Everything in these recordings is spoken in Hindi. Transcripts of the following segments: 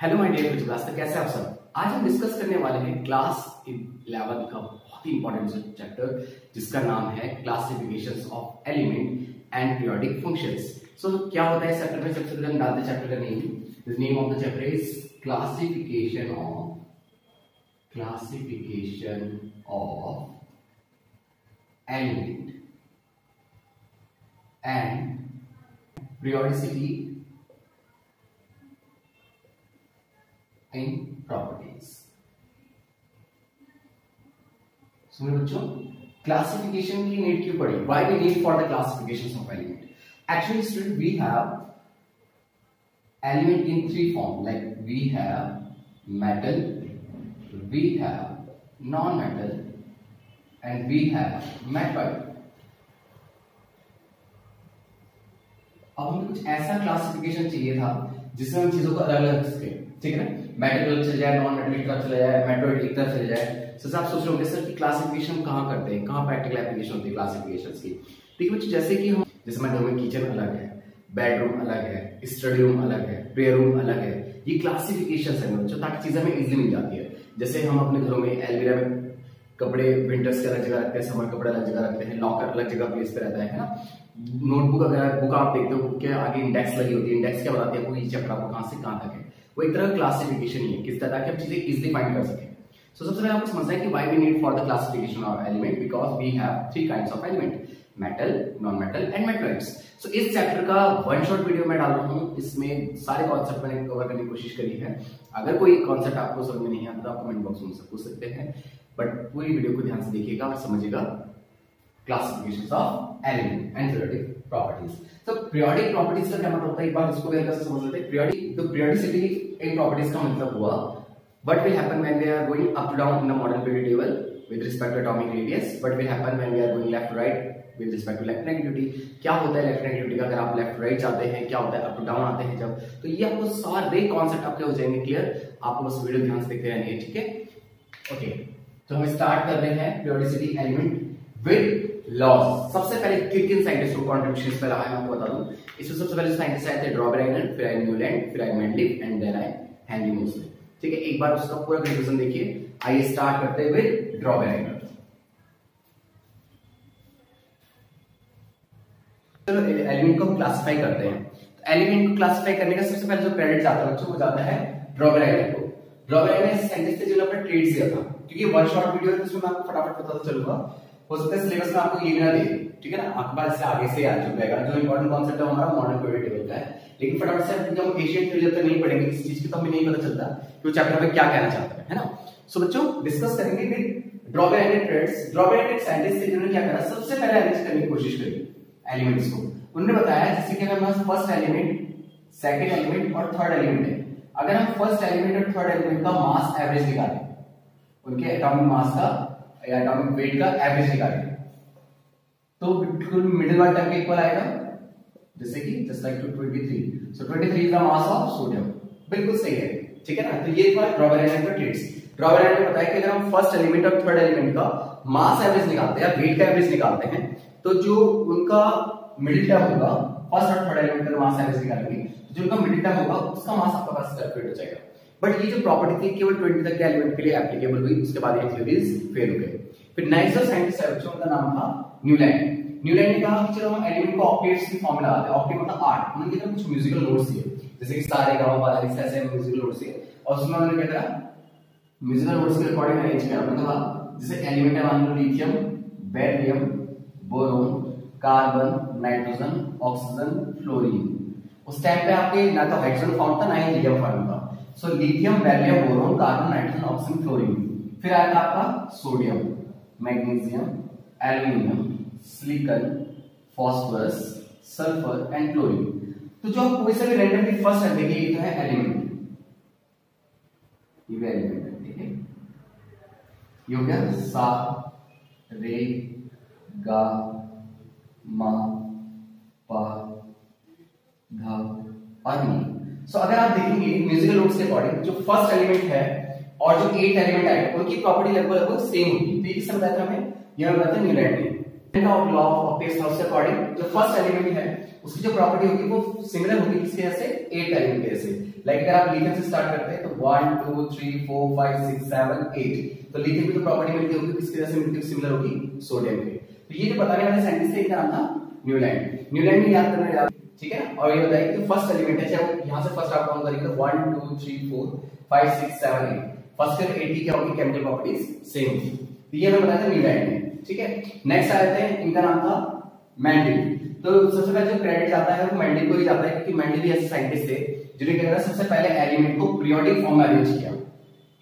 Hello my dear future class, कैसे आप सब। आज हम डिस्कस करने वाले हैं क्लास 11 का बहुत ही इंपॉर्टेंट चैप्टर जिसका नाम है classifications of element and periodic functions. So क्या होता है इस चैप्टर में? सबसे पहले हम डालते हैं चैप्टर का name of the chapter is classification of element and periodicity in properties। सुनिए बच्चों, क्लासिफिकेशन की नीड क्यों पड़ी? Why we need for the classifications of element? Actually student, we have element in three forms, like we have metal, we have non-metal and we have metal। अब हमें कुछ ऐसा क्लासिफिकेशन चाहिए था जिसमें हम चीजों को अलग अलग सके, ठीक है ना। मेटल चल जाए, नॉन मेटल एक तरफ चला जाए, मेटल एक तरफ चले जाए। सर आप सोच रहे होंगे सर कि क्लासिफिकेशन कहाँ करते हैं, कहाँ प्रैक्टिकल एप्लीकेशन होती है क्लासिफिकेशंस की। ठीक है बच्चों, जैसे कि हम हमारे घर में किचन अलग है, बेडरूम अलग है, स्टडी रूम अलग है, प्रेयर रूम अलग है। ये क्लासिफिकेशन है बच्चों, ताकि चीजें हमें इजिली मिल जाती है। जैसे हम अपने घरों में एलमीरा में कपड़े विंटर्स के अलग जगह रखते हैं, समर कपड़े अलग जगह रखते हैं, लॉकर अलग जगह प्लेस पे रहता है ना। नोटबुक अगर बुक आप देखते हो, बुक के आगे इंडेक्स लगी होती है। इंडेक्स क्या बताती है आपको, ये चैप्टर आपको कहां से कहां तक है। वो एक तरह का क्लासिफिकेशन ही है, किस तरह की आप चीजें इजीली फाइंड कर सकें। सो सबसे पहले आपको समझना है कि why we need for the classification of element, because we have three kinds of element, metal, non metal and metalloids. So इस चैप्टर का वन शॉट वीडियो मैं डाल रहा हूँ, इसमें सारे कॉन्सेप्ट मैंने कवर करने की कोशिश करी है। अगर कोई कॉन्सेप्ट आपको समझ में नहीं आता तो आप कमेंट बॉक्स में मुझसे पूछ सकते हैं, बट पूरी वीडियो को ध्यान से देखिएगा और समझिएगा classifications of element and periodic properties. तो पीरियोडिक प्रॉपर्टीज का क्या मतलब होता है, एक बार इसको वेल से समझ लेते हैं। पीरियोडिसिटी इन प्रॉपर्टीज का मतलब हुआ what will happen when we are going up to down in the model periodic table with respect to atomic radius, what will happen when we are going left to right with respect to electronegativity। क्या होता है इलेक्ट्रोनेगेटिविटी का, अगर आप लेफ्ट टू राइट जाते हैं क्या होता है, अप टू डाउन आते हैं जब। तो ये आपको सारे कॉन्सेप्ट आपके हो जाएंगे क्लियर, आपको बस वीडियो ध्यान से देखते रहना है, ठीक है। ओके, तो हम स्टार्ट कर रहे हैं पीरियोडिसिटी एलिमेंट विद लॉज। सबसे पहले किन साइंटिस्ट को कंट्रीब्यूशन पे रहा है मैं आपको बता दूं। इसमें सबसे पहले साइंटिस्ट आए थे ड्रॉबरेनर, फिर आई न्यूलैंड, फिर आई मेंडलिव एंड देन आई हेनरी मोसले। ठीक है, एक बार उसका पूरा रिवीजन देखिए। आइए स्टार्ट करते हुए ड्रॉबरेनर। चलो एलिमेंट को क्लासिफाई करते हैं। तो एलिमेंट को क्लासिफाई करने का सबसे पहले जो क्रेडिट जाता है बच्चों वो जाता है ड्रॉबरेनर को। ड्रॉबरेनर साइंटिस्ट थे जिन्होंने अपना ट्रेड्स दिया था, क्योंकि वन शॉट वीडियो है जिसमें मैं आपको फटाफट बताता चलूंगा। हो सकता है सिलेबस में आपको ये भी ना दे, ठीक है ना, आपके पास इससे आगे से आ चुका है। जो इंपॉर्टेंट कॉन्सेप्ट है हमारा मॉडर्न पीरियोडिक टेबल का है, लेकिन फटाफट से हम एशियन पीरियड जब तक नहीं पढ़ेंगे इस चीज की तो हमें नहीं पता चलता कि वो चैप्टर में क्या कहना चाहता है ना। सो बच्चों डिस्कस करेंगे विद ड्रॉबरेनर ट्रेड्स। ड्रॉबरेनर साइंटिस्ट थे जिन्होंने क्या करा, सबसे पहले अरेंज करने की कोशिश करी एलिमेंट्स को। उन्होंने बताया जैसे कि हमारे पास फर्स्ट एलिमेंट, सेकंड एलिमेंट और थर्ड एलिमेंट है। अगर हम फर्स्ट एलिमेंट और थर्ड एलिमेंट का मास एवरेज निकालें, उनके एटॉमिक मास का या एटॉमिक वेट का एवरेज निकालें, तो बिल्कुल मिडिल वाले टर्म के इक्वल आएगा, जैसे कि just like 23। So 23 is the mass of sodium. बिल्कुल सही है, ठीक है ना। तो ये था ड्रॉबरेनर का ट्रेड्स। ड्रॉबरेनर ने बताया कि अगर हम फर्स्ट एलिमेंट और थर्ड एलिमेंट का मास एवरेज निकालते हैं या वेट का एवरेज निकालते हैं, तो जो उनका मिडिल टर्म होगा, फर्स्ट और थर्ड एलिमेंट का मास एवरेज निकालेंगे, तो जो उनका मिडिल टर्म होगा उसका मास आपका पास कैलकुलेट हो जाएगा। बट ये जो प्रॉपर्टी थी केवल 20 तक के एलिमेंट के लिए एप्लीकेबल हुई, उसके बाद ये थ्योरीज फेल हो गए। फिर नेक्स्ट जो साइंटिस्ट है बच्चों, उनका नाम था न्यूलैंड। न्यूलैंड ने कहा कि चलो हम एलिमेंट को ऑक्टेट्स की फॉर्म में लगाते हैं। ऑक्टेट मतलब 8। उन्होंने क्या कुछ म्यूजिकल नोट्स दिए, जैसे कि सारे गांव वाला ऐसे म्यूजिकल नोट्स दिए, और उसमें उन्होंने क्या करा, म्यूजिकल नोट्स के अकॉर्डिंग अरेंज किया। उन्होंने कहा जैसे एलिमेंट है मान लो lithium, beryllium, boron, carbon, nitrogen, oxygen, fluorine. उस टाइम पे आपके ना तो हाइड्रोजन फॉर्म था ना ही हीलियम फॉर्म था। So lithium, beryllium, boron, carbon, nitrogen, oxygen, fluorine. फिर आया आपका sodium, magnesium, aluminium, silicon, phosphorus, sulphur and chlorine. तो जो आप कोई सा भी रैंडमली फर्स्ट है देखिए, ये तो है एलिमेंट, ये भी एलिमेंट है, ठीक है। ये हो गया सा, रे, गा, मा, पा, धा और नी। सो अगर आप देखेंगे म्यूजिकल नोट्स के अकॉर्डिंग जो फर्स्ट एलिमेंट है और जो 8 एलिमेंट आए उनकी प्रॉपर्टी लगभग सेम होगी। तो ये किसने बताया था हमें, यह बताया था न्यूलैंड ने। लॉ ऑफ पेयर्स लॉ से अकॉर्डिंग जो फर्स्ट एलिमेंट है उसकी जो प्रॉपर्टी होगी वो सिमिलर होगी किसके जैसे 8 एलिमेंट के जैसे। लाइक अगर आप लिथियम से स्टार्ट करते हैं तो 1 2 3 4 5 6 7 8 तो लिथियम की जो प्रॉपर्टी मिलती होगी किसके जैसे मिलती है, सिमिलर होगी सोडियम के। तो ये जो बताने वाले साइंटिस्ट है इनका नाम था न्यूलैंड। न्यूलैंड ने याद करना, ठीक है। और ये बताइए कि फर्स्ट एलिमेंट है, चाहे वो यहां से फर्स्ट आप काउंट करेंगे तो 1 2 3 4 5 6 7 8 फर्स्ट और 8 की क्या होगी केमिकल प्रॉपर्टीज सेम होगी। तो ये हमें बताया था न्यूलैंड ने, ठीक है। नेक्स्ट आते हैं, इनका नाम था मेंडल। तो सबसे पहले जो क्रेडिट जाता है वो मेंडल को ही जाता है क्योंकि मेंडल भी ऐसे साइंटिस्ट थे जिन्होंने क्या करा सबसे पहले एलिमेंट को पीरियोडिक फॉर्म में अरेंज किया।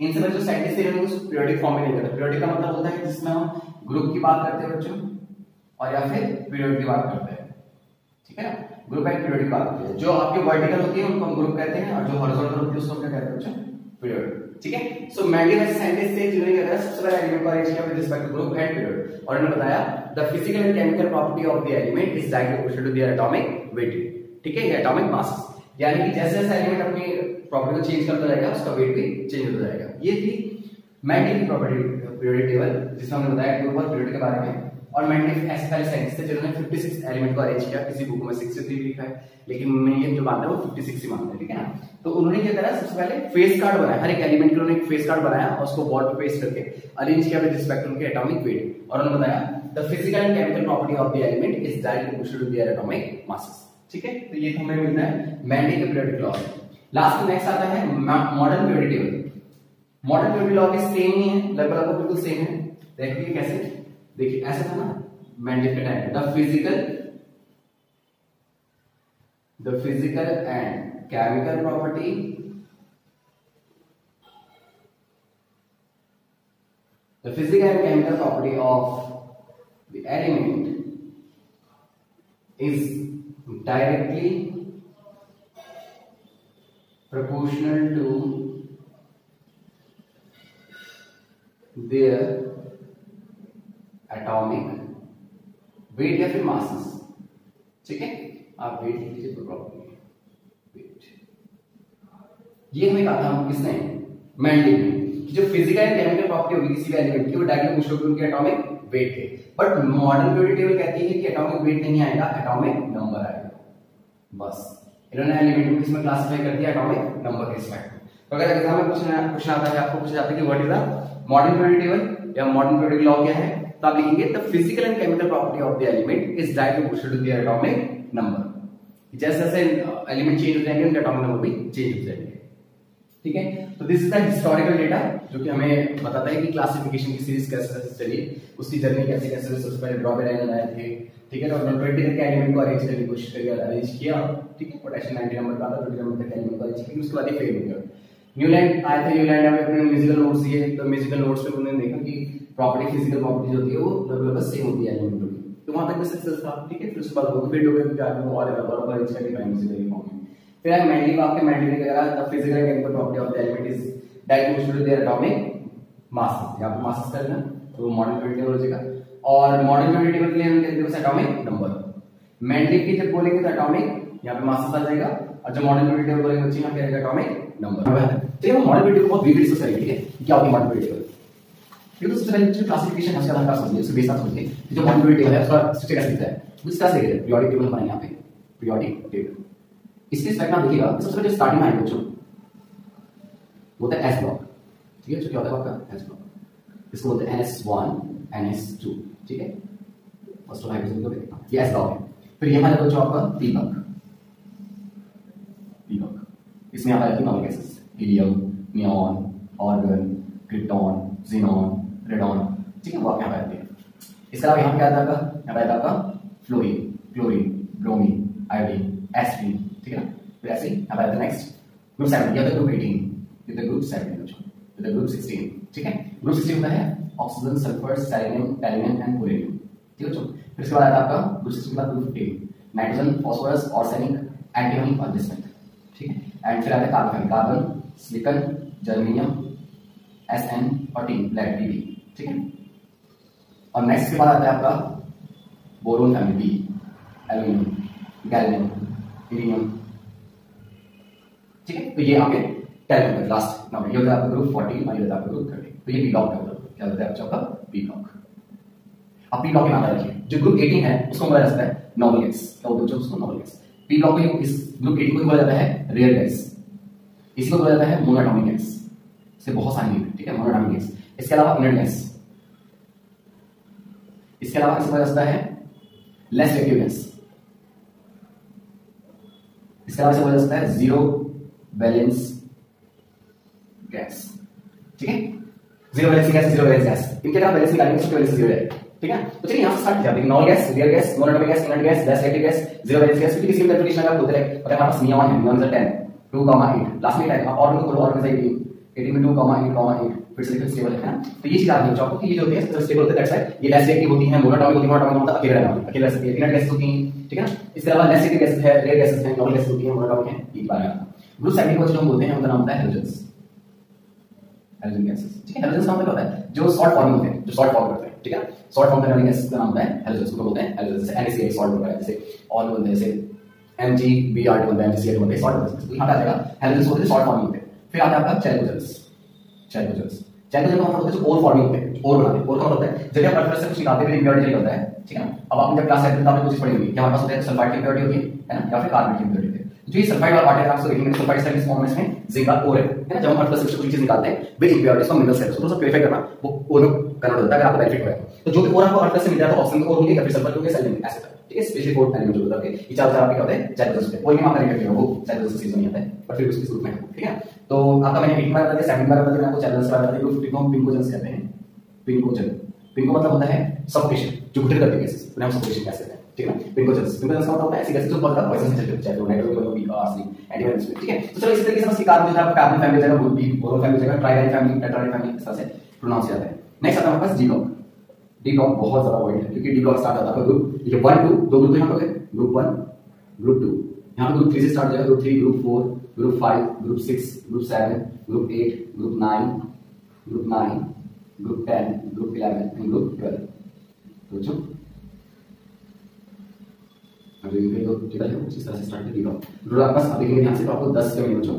इनसे पहले जो साइंटिस्ट थे उन्होंने उसको पीरियोडिक फॉर्म में नहीं करते। पीरियोडिक का मतलब होता है जिसमें हम ग्रुप की बात करते हैं बच्चों और या फिर पीरियड की बात करते हैं, ठीक है ना। ग्रुप एंड पीरियड की बात करते हैं। जो आपके वर्टिकल होती है उनको हम ग्रुप कहते हैं और जो हॉरिजॉन्टल होती है उसको क्या कहते हैं बच्चों, पीरियड, ठीक है। सो मेंडल ऐसे साइंटिस्ट थे जिन्होंने क्या करा सबसे पहले एलिमेंट को अरेंज किया with respect to group and period और उन्होंने बताया the physical and chemical property of the element is directly proportional to their atomic weight, ठीक है, ये एटॉमिक मास। यानी कि जैसे जैसे एलिमेंट अपनी प्रॉपर्टी को चेंज करता जाएगा उसका वेट भी चेंज होता जाएगा। ये थी मेंडल की प्रॉपर्टी पीरियोडिक टेबल जिसमें हमने बताया ग्रुप और पीरियड के बारे में। और मेंडल ऐसे पहले साइंटिस्ट थे जिन्होंने 56 एलिमेंट को अरेंज किया। किसी बुक में 63 लिखा है लेकिन मैं ये जो मानता है वो 56 ही मानता है, ठीक है ना। तो उन्होंने क्या करा सबसे पहले फेस कार्ड बनाया, हर एक एलिमेंट के उन्होंने एक फेस कार्ड बनाया और उसको बॉर्ड पे पेस्ट करके अरेंज किया विद रिस्पेक्ट टू उनके एटॉमिक वेट और उन्होंने बताया the physical and chemical property of the element is directly proportional to their atomic masses, ठीक है। तो ये हमें मिलता है मेंडल के पीरियोडिक लॉ। लास्ट नेक्स्ट आता है modern periodic table. Modern periodic law भी सेम ही है, लगभग बिल्कुल सेम है। देखिए कैसे, देखिए ऐसे था ना मेंडल के time the physical and chemical property of the element is directly proportional to their atomic weight या फिर masses, ठीक है। आप वेट लिख लीजिए प्रॉपर्टी वेट। ये हमें कहा था किसने, मेंडल ने, कि जो फिजिकल एंड केमिकल प्रॉपर्टी होगी किसी भी एलिमेंट की वो डायरेक्टली पूछ लो उनके एटॉमिक वेट है। बट मॉडर्न पीरियोडिक टेबल कहती है कि एटॉमिक वेट नहीं आएगा, एटॉमिक नंबर आएगा। बस इन्होंने एलिमेंट को इसमें क्लासिफाई कर दिया एटॉमिक नंबर के रिस्पेक्ट में। तो अगर एग्जाम में क्वेश्चन आता है, आपको पूछा जाता है कि what is the modern periodic table या मॉडर्न पीरियोडिक लॉ क्या है, तो आप लिखेंगे the physical and chemical property of the element is directly proportional to their atomic number. जैसे जैसे एलिमेंट चेंज हो जाएंगे उनके एटॉमिक नंबर भी चेंज हो जाएंगे, ठीक है। तो this is the historical data जो कि हमें बताता है कि क्लासिफिकेशन की सीरीज कैसे कैसे चली, उसकी जर्नी कैसे कैसे सबसे पहले ड्रॉबेराइन आए थे, ठीक है। तो 20 तक के एलिमेंट को अरेंज करने की कोशिश करिए, अरेंज किया, ठीक है। पोटेशियम 90 नंबर का था, 20 नंबर तक एलिमेंट को अरेंज किया, उसके बाद ये फेल हो गया। न्यूलैंड आए थे, न्यूलैंड ने अपने म्यूजिकल नोट्स दिए, तो म्यूजिकल नोट्स पे उन्होंने देखा कि प्रॉपर्टी फिजिकल प्रॉपर्टी होती है वो लगभग सेम होती है एलिमेंटों की, तो वहां तक भी सक्सेस था, ठीक है। फिर उसके बाद वो फिट हो गए कि आदमी और बराबर अरेंज करके म्यूजिकल फॉर्म में। फिर आए मेंडल का, आपके मेंडल ने क्या करा the physical and chemical property of the element is directly proportional to their atomic mass. यहां पे मासेस करना तो मॉडर्न पीरियोडिक टेबल हो जाएगा। और मॉडर्न पीरियोडिक टेबल के लिए हम कहते हैं एटॉमिक नंबर। मेंडल की जब बोलेंगे तो एटॉमिक यहां पे मासेस आ जाएगा और जब मॉडर्न पीरियोडिक टेबल बोलेंगे बच्चे यहां क्या आएगा एटॉमिक नंबर। तो ये मॉडर्न पीरियोडिक टेबल बहुत वीक डिस्कस करेंगे, ठीक है। क्या होती है मॉडर्न पीरियोडिक टेबल, ये तो सबसे पहले जो क्लासिफिकेशन है उसका हल्का समझिए, उसके बेस आप समझिए जो मॉडर्न पीरियोडिक टेबल है उसका स्ट्रक्चर कैसे दिखता है। इस तरह से पीरियोडिक टेबल बनाएंगे यहां पे पीरियोडिक टेबल। इसके रिस्पेक्ट में देखिएगा सबसे पहले स्टार्टिंग में आएगा बच्चों वो होता है एस ब्लॉक, ठीक है। जो क्या होता है आपका एस ब्लॉक, इसको बोलते हैं NS1 NS2, ठीक है। फर्स्ट ऑफ हाइड्रोजन को देखना ये एस ब्लॉक है। फिर यहां है बच्चों आपका पी ब्लॉक, इसमें आता है normal gases helium, neon, argon, krypton, xenon, radon, ठीक है। वो आप यहां पे आते हैं। इसके अलावा यहां पे आता है यहां पे आता है आपका fluorine, chlorine, bromine, iodine, aspirin, ठीक है ना। फिर ऐसे यहां पे आता है नेक्स्ट ग्रुप 7 या तो ग्रुप 18, ये तो ग्रुप 7 है बच्चों, ये तो ग्रुप 16, ठीक है। ग्रुप 16 होता है oxygen, sulphur, selenium, टैलियम and polonium, ठीक है बच्चों। फिर इसके बाद आता है आपका ग्रुप 16 के बाद group 15 nitrogen, phosphorus, arsenic, antimony और बिस्मथ, ठीक है। एंड फिर आता है carbon, carbon, silicon, germanium, Sn और T, लेड, Pb, ठीक है। और नेक्स्ट के बाद आता है आपका boron family, aluminium, gallium, helium, ठीक है। तो ये आपके 10 नंबर लास्ट नंबर, ये होता है आपका ग्रुप 14 और ये होता है आपका ग्रुप 30। तो ये पी ब्लॉक का क्या होता है आपका पी ब्लॉक। अब पी ब्लॉक के नाम रखिए, जो ग्रुप 18 है उसको बोला जाता है नॉर्मल गैस, क्या बोलते हैं उसको नॉर्मल गैस। पी ब्लॉक को इस ग्रुप 18 को बोला जाता है रेयर गैस, इसी को बोला जाता है मोनोटॉमिक गैस। इससे बहुत सारी है, ठीक है, मोनोटॉमिक गैस। इसके अलावा इनर्ट गैस, इसके अलावा इसे बोला जाता है लेस रिएक्टिव गैस, इसके अलावा इसे बोला जाता है जीरो वैलेंस गैस, ठीक है। Zero valence gas, zero valence gas, इनके अलावा वैलेंस निकालेंगे तो वैलेंस जीरो है, ठीक है। तो चलिए यहां से स्टार्ट किया, non gas, real gas, monoatomic gas, inert gas, less reactive gas, zero valence gas. किसी भी कैलकुलेशन अगर बोलते रहे, अगर हमारे पास नियम है, नियम 10 2,8 लास्ट में आएगा, और को और में से 18 में 2,8 फिर से स्टेबल है ना। तो ये चीज याद रखो आपको कि ये जो होती है तो स्टेबल होते हैं, दैट्स व्हाई ये लेस रिएक्टिव होती है, मोनोटॉमिक होती है, मोनोटॉमिक मतलब अकेले रहना, अकेले रह सकती है, इनर्ट गैस होती है, ठीक है ना। इसके अलावा लेस रिएक्टिव गैस है, रेयर गैसेस है, नॉर्मल गैस होती है, मोनोटॉमिक है, ये बारे में। ग्रुप 17 को जो हम बोलते हैं उनका नाम होता है हैलोजन्स, हैलोजन गैसेस, ठीक है। हैलोजन्स का मतलब होता है जो सॉल्ट फॉर्म होते हैं, जो सॉल्ट फॉर्म करते हैं, ठीक है। सॉल्ट फॉर्म करने वाली गैस का नाम होता है हैलोजन्स, को बोलते हैं हैलोजन्स। जैसे NaCl सॉल्ट होता है, जैसे और बोलते हैं जैसे MgBr बोलते हैं, MgCl बोलते हैं, सॉल्ट होते हैं। तो यहां पे आ जाएगा हैलोजन्स होते हैं, सॉल्ट फॉर्म होते हैं। फिर आता है आपका चैल्कोजेंस, चैल्कोजेंस, चैल्कोजेंस का मतलब होता है जो ओर फॉर्मिंग होते हैं, ओर बनाते हैं। ओर का मतलब होता है जब आप अर्थ से कुछ निकालते हैं इम्प्योरिटी निकलता है, ठीक है ना। अब आपने जब क्लास 7 में आपने कुछ पढ़ी होगी कि हमारे पास होता है सल्फाइड की इम्प्योरिटी होती है ना, या फिर कार्बन की इम्प्योरिटी होती है। जो ये सल्फाइड वाला पार्ट है आप देखेंगे सल्फाइड साइड फॉर्म में इसमें जिंक का ओर है ना। जब हम अर्थ से कुछ चीज निकालते हैं विद इम्प्योरिटीज को मिनरल्स है, उसको थोड़ा सा प्यूरिफाई करना, वो ओर में कन्वर्ट होता है, अगर आपको बेनिफिट होगा तो। जो भी ओर आपको अर्थ से मिल रहा है तो ऑक्सीजन ओर होंगे या फिर सल्फर होंगे, सेलेनियम एसिड, ठीक है। स्पेशली फोर्थ एलिमेंट जो होता है ये चार आपके क्या होते हैं चैल्कोजेंस पे, कोई भी आपका रिएक्ट वो चैल्कोजेंस सीरीज में आता है, पर फिर उसके ग्रुप में, ठीक है। तो आपका मैंने 18 बार बता दिया, 17 बार बता दिया, आपको चैल्कोजेंस बार बता दिया। ग्रुप 3 को हम पिंकोजेंस कहते हैं, पिंकोजन। पिंको मतलब होता है सफोकेशन, जो घुटन करती है गैसेस, उन्हें हम सफोकेशन कहते हैं, ठीक है ना। पिंकोजेंस, पिंकोजेंस का मतलब होता है ऐसी गैसेस जो बहुत ज्यादा पॉइजन से चलती है, चाहे वो नाइट्रोजन हो, पी आर्सेनिक, एंटीमाइन, ठीक है। तो चलो इसी तरीके से बस कार्बन जो है कार्बन फैमिली जगह ग्रुप बी, बोरोन फैमिली जगह ट्राइडेन फैमिली, टेट्राडेन फैमिली, इस तरह से प्रोनाउंस किया जाता है। नेक्स्ट आता है हमारे पास डी ब्लॉक। डी ब्लॉक बहुत ज्यादा वर्ड है क्योंकि डी ब्लॉक स्टार्ट होता है ग्रुप, ये 1 2 दो ग्रुप यहां पे हो गए, ग्रुप 1 ग्रुप 2, यहां पे ग्रुप 3 से स्टार्ट हो जाएगा, group 3 group 4 group 5 group 6 group 7 group 8 group 9 group 10 group 11 and group 12। तो बच्चों अब ये तो ठीक है, इस तरह से स्टार्ट डी ब्लॉक। रूल आपका साथ देखेंगे ध्यान से तो आपको 10 के मिनट बच्चों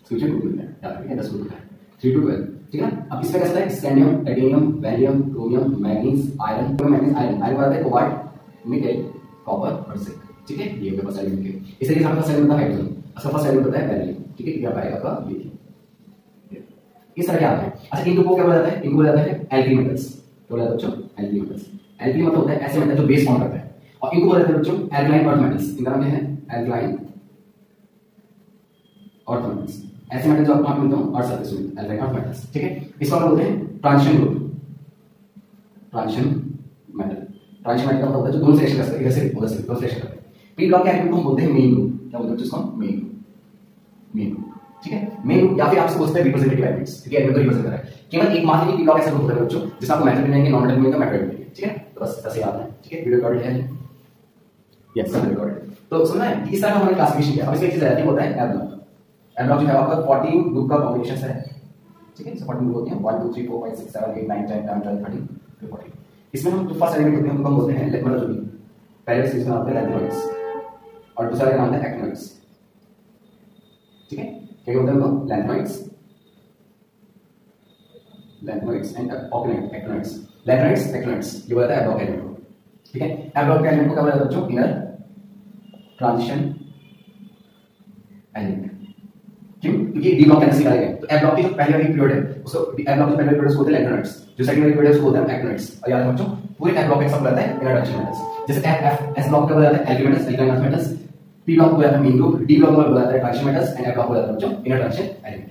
फ्यूचर ग्रुप मिलता है, याद रखिए 10 ग्रुप है 3 to 12, ठीक है। अब इसमें कैसा है scandium, titanium, Valium, chromium, manganese, iron, manganese iron, iron वाला है कोबाल्ट, निकेल, कॉपर और जिंक, ठीक है। ये फर्स्ट एलिमेंट के इस तरीके से आपका एलिमेंट होता है हाइड्रोजन, असला फर्स्ट एलिमेंट होता है वैलियम, ठीक है। क्या पाएगा आपका लिथियम, इस तरह के आते हैं। अच्छा इनको क्या बोला जाता है, इनको बोला जाता है एल्कली मेटल्स, तो बोला जाता है बच्चों एल्कली मेटल्स। एल्कली मतलब होता है ऐसे मेटल जो बेस फॉर्म करता है, और इनको बोला जाता है बच्चों एल्कलाइन अर्थ मेटल्स। इनका नाम क्या है एल्कलाइन अर्थ मेटल्स, ऐसे मेटल जो आपको मिलते हैं अर्थ सरफेस में, एल्कलाइन अर्थ मेटल्स, ठीक है। इसको हम बोलते हैं transition group, transition metal. Transition metal का मतलब होता है जो दोनों से रिएक्शन करते हैं, इधर से उधर से दोनों से रिएक्शन करते हैं। पी ब्लॉक के एलिमेंट को हम बोलते हैं मेन ग्रुप, क्या बोलते हैं जिसको मेन ग्रुप, मेन ग्रुप, ठीक है। मेन ग्रुप या फिर आप इसको बोलते हैं रिप्रेजेंटेटिव एलिमेंट्स, ठीक है। एलिमेंट को रिप्रेजेंट कर रहा है केवल एकमात्र पी ब्लॉक ऐसा ग्रुप होता है बच्चों जिसमें आपको मेटल मिलेंगे, नॉन मेटल मिलेंगे, मेटल मिलेंगे, ठीक है। तो बस ऐसे याद है, ठीक है। वीडियो रिकॉर्डेड है, यस रिकॉर्डेड। तो सुनना है कि इस तरह का हमने क्लासिफिकेशन किया। अब इसमें एक चीज आती है होता है एल ब्लॉक। एल ब्लॉक जो है आपका 14 ग्रुप का कॉम्बिनेशन है, ठीक है। 14 ग्रुप होते हैं 1 2 3 4 5 6 7 8 9 10 11 12 13 14। इसमें हम जो फर्स्ट एलिमेंट होते हैं उनको हम बोलते हैं मतलब जो भी पहले से इसमें आते हैं लैंथोइड्स और दूसरा का नाम है एक्टिनोइड्स, ठीक है। क्या होता है उनको लैंथोइड्स, लैंथोइड्स एंड एक्टिनोइड्स, लैंथोइड्स एक्टिनोइड्स, ये बोलता है एल ब्लॉक एलिमेंट, ठीक है। एल ब्लॉक के एलिमेंट को क्या बोला जाता है बच्चों इनर ट्रांजिशन एलिमेंट। क्यों? क्योंकि डी ब्लॉक कैसे निकालेंगे तो एल ब्लॉक की जो पहली वाली पीरियड है उसको एल ब्लॉक की पहली पीरियड उसको बोलते हैं लैंथोइड्स, जो सेकंड वाली पीरियड उसको बोलते हैं एक्टिनोइड्स। और याद रखो बच्चों पूरे एल ब्लॉक का सब रहता है इनर ट्रांजिशन मेटल्स, जैसे एफ एस ब्लॉक का बोला जाता है alkali metals, alkaline earth metals, P block को बोला जाता है मेन ग्रुप, डी ब्लॉक को बोला जाता है transition metals and F block को बोला जाता है बच्चों इनर ट्रांजिशन एलिमेंट।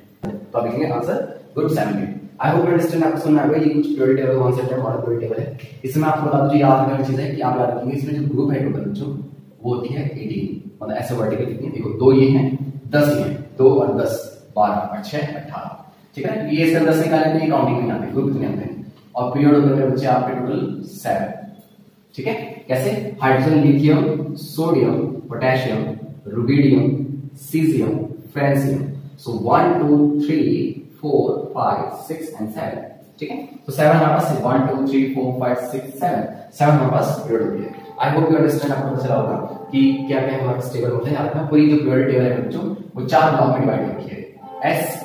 तो आप लिखेंगे आंसर ग्रुप 7 में। आई होप यू अंडरस्टैंड, आपको समझ में आएगा। ये कुछ पीरियड टेबल कॉन्सेप्ट है, मॉडल पीरियड टेबल है। इसमें आपको बता दूं जो याद रखने वाली चीज है कि आप याद रखेंगे इसमें जो ग्रुप है टोटल बच्चों वो होती है 18, मतलब ऐसे वर्टिकल कितनी देखो 2 ये हैं 10 ये हैं 2 और 10 12 और 6 18, ठीक है ना। ये इसका 10 निकालें तो ये काउंटिंग नहीं आती, ग्रुप कितने आते हैं। और पीरियड होते हैं बच्चे आपके टोटल 7, ठीक है। कैसे hydrogen, lithium, sodium, potassium, rubidium, caesium, francium. So 1 2 3 4 5 6 and 7, ठीक है। तो 7 हमारे पास 1 2 3 4 5 6 7 हमारे पास पीरियड होती है। आई होप यू अंडरस्टैंड, आपको पता चला होगा कि क्या क्या हमारे पास टेबल होते हैं। याद रखना पूरी जो पीरियड टेबल है बच्चों वो 4 ब्लॉक में डिवाइड होती है, एस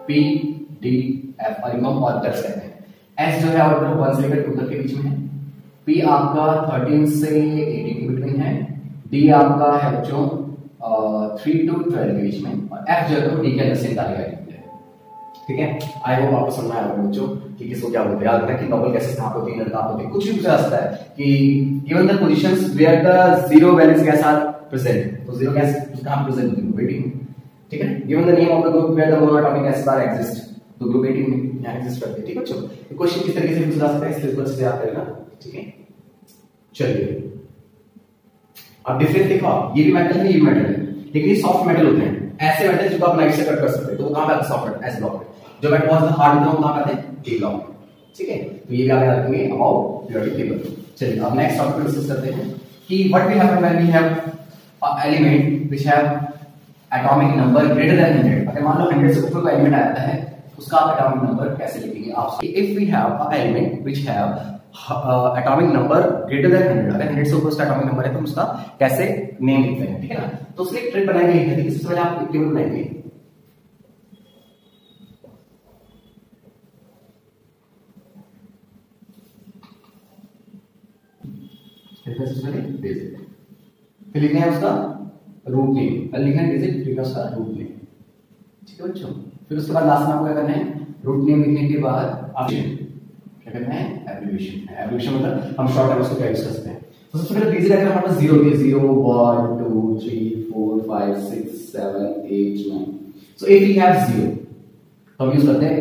पी डी एफ, और इनको हम ऑर्बिटल्स कहते हैं। एस जो है ऑर्बिटल 1 से लेकर 2 तक के बीच में है, पी आपका 13 से 18 के बिटवीन है, डी आपका है बच्चों 3 to 12 के बीच में, और एफ जो है डी के अंदर से निकालेगा। ठीक है, आई होप आपको समझ में आया बच्चों कि किसको क्या बोलते हैं। याद रखना कि नोबल गैसेस कहां होती है, कहां होती है, कुछ भी पूछा जाता है कि given the positions where the zero valence gas are present, तो जीरो गैस कहां प्रेजेंट होती है, ग्रुप 18। ठीक है, given the name of the group where the monoatomic gases are exist, तो ग्रुप 18 में यहां एग्जिस्ट करते हैं। ठीक है बच्चों, ये क्वेश्चन किस तरीके से पूछा जा सकता है, इसलिए अच्छे से याद करना। ठीक है, चलिए अब डिफरेंस देखो, ये भी मेटल है, ये भी मेटल है, लेकिन ये सॉफ्ट मेटल होते हैं। ऐसे मेटल जो आप नाइफ से कट कर सकते हैं, तो वो कहां पे आते हैं, सॉफ्ट मेटल, ऐसे ब्लॉक पे। जो मेटल बहुत हार्ड होता है वो कहां पे आते हैं, डी ब्लॉक में। ठीक है, तो ये भी आप याद रखेंगे अबाउट पीरियोडिक टेबल। चलिए अब नेक्स्ट टॉपिक डिस्कस करते हैं कि what will happen when we have a element which have atomic number greater than 100। अगर मान लो 100 से ऊपर कोई एलिमेंट आता है, उसका आप एटॉमिक नंबर कैसे लिखेंगे आप। If we have a element which have atomic number greater than 100, अगर 100 से ऊपर उसका एटॉमिक नंबर है तो उसका कैसे नेम लिखते हैं। ठीक है ना, तो उसके लिए ट्रिक बनाएंगे। सबसे पहले आप टेबल बनाएंगे, फिर लिखना है उसका रूट नेम, फिर लिखना है डिजिट, लिखना है उसका रूट नेम। ठीक है बच्चों, फिर उसके बाद लास्ट में आपको क्या करना है, रूट नेम लिखने के बाद आप क्या करना है, एब्रिविएशन। एब्रिविएशन मतलब हम शॉर्ट टर्म उसको क्या यूज कर सकते हैं। तो सबसे पहले डिजिट अगर हमारे पास 0 होती है, 0 1 2 3 4 5 6 7 8 9, सो इफ वी हैव 0 तो हम यूज करते हैं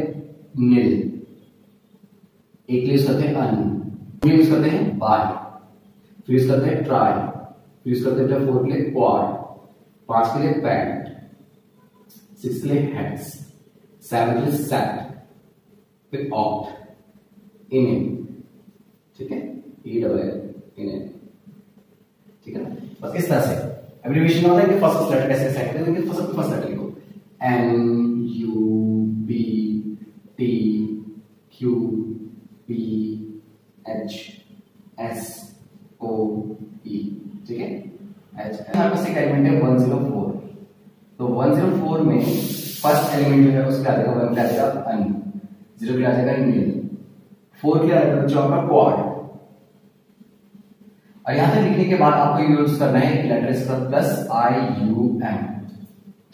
nil, एक के लिए यूज करते हैं un, यूज करते हैं by, फिर यूज करते हैं ट्राई, फिर यूज करते हैं 4 के लिए क्वाड, 5 के लिए पैड, 6 के लिए हेक्स, 7 के लिए सेट, फिर ऑक्ट, इनिन। ठीक है, ई डबल इनिन। ठीक है ना, बस इस तरह से एब्रिविएशन होता है कि फर्स्ट लेटर कैसे सेट करें, लेकिन फर्स्ट लेटर लिखो N U B T Q P H S O E. ठीक है, हमारे पास एक एलिमेंट है 104, तो 104 में फर्स्ट एलिमेंट जो है उसका आ जाएगा 1 आ जाएगा अन, 0 आ जाएगा नील, 4 क्या आएगा जो आपका क्वाड। और यहां से लिखने के बाद आपको यूज करना है लेटर इसका प्लस आई यू एम।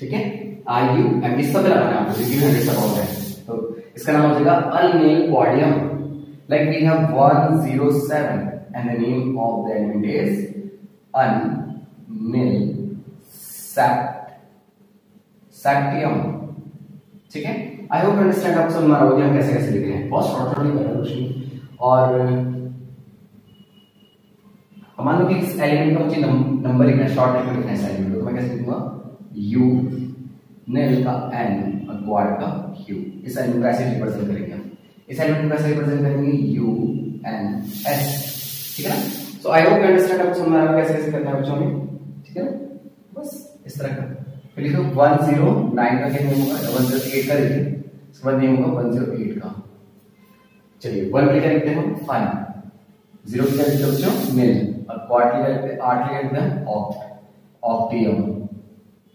ठीक है, आई यू एम इस सब लगाना है आपको, जितनी 100 का अमाउंट है, तो इसका नाम हो जाएगा unnilquadium. Like we have 107 and the name of the element is un-nil sactium। ठीक है, आई होप अंडरस्टैंड आपको समझ में आ रहा होगा हम कैसे कैसे लिख रहे हैं, बहुत शॉर्ट शॉर्ट लिख रहे हैं। और मान लो कि इस एलिमेंट का मुझे नंबर लिखना है, शॉर्ट लिखना है इस एलिमेंट को, तो मैं कैसे लिखूंगा, u nil का n और क्वाड का q। इस एलिमेंट को ऐसे रिप्रेजेंट करेंगे हम, इस एलिमेंट को ऐसे रिप्रेजेंट करेंगे u n s। ठीक है ना, सो आई होप यू अंडरस्टैंड आपको समझ में आ रहा है कैसे कैसे करना है बच्चों में। ठीक है ना, बस इस तरह का। फिर लिखो 109 का क्या नेम होगा, 108 का लिखिए, इसके बाद नेम होगा 108 का। चलिए 1 पे क्या लिखते हैं हम, फन, 0 पे क्या लिखते हैं बच्चों, मिल, और क्वाड के क्या लिखते हैं, 8 के लिखते हैं ऑक्ट, ऑक्टियम।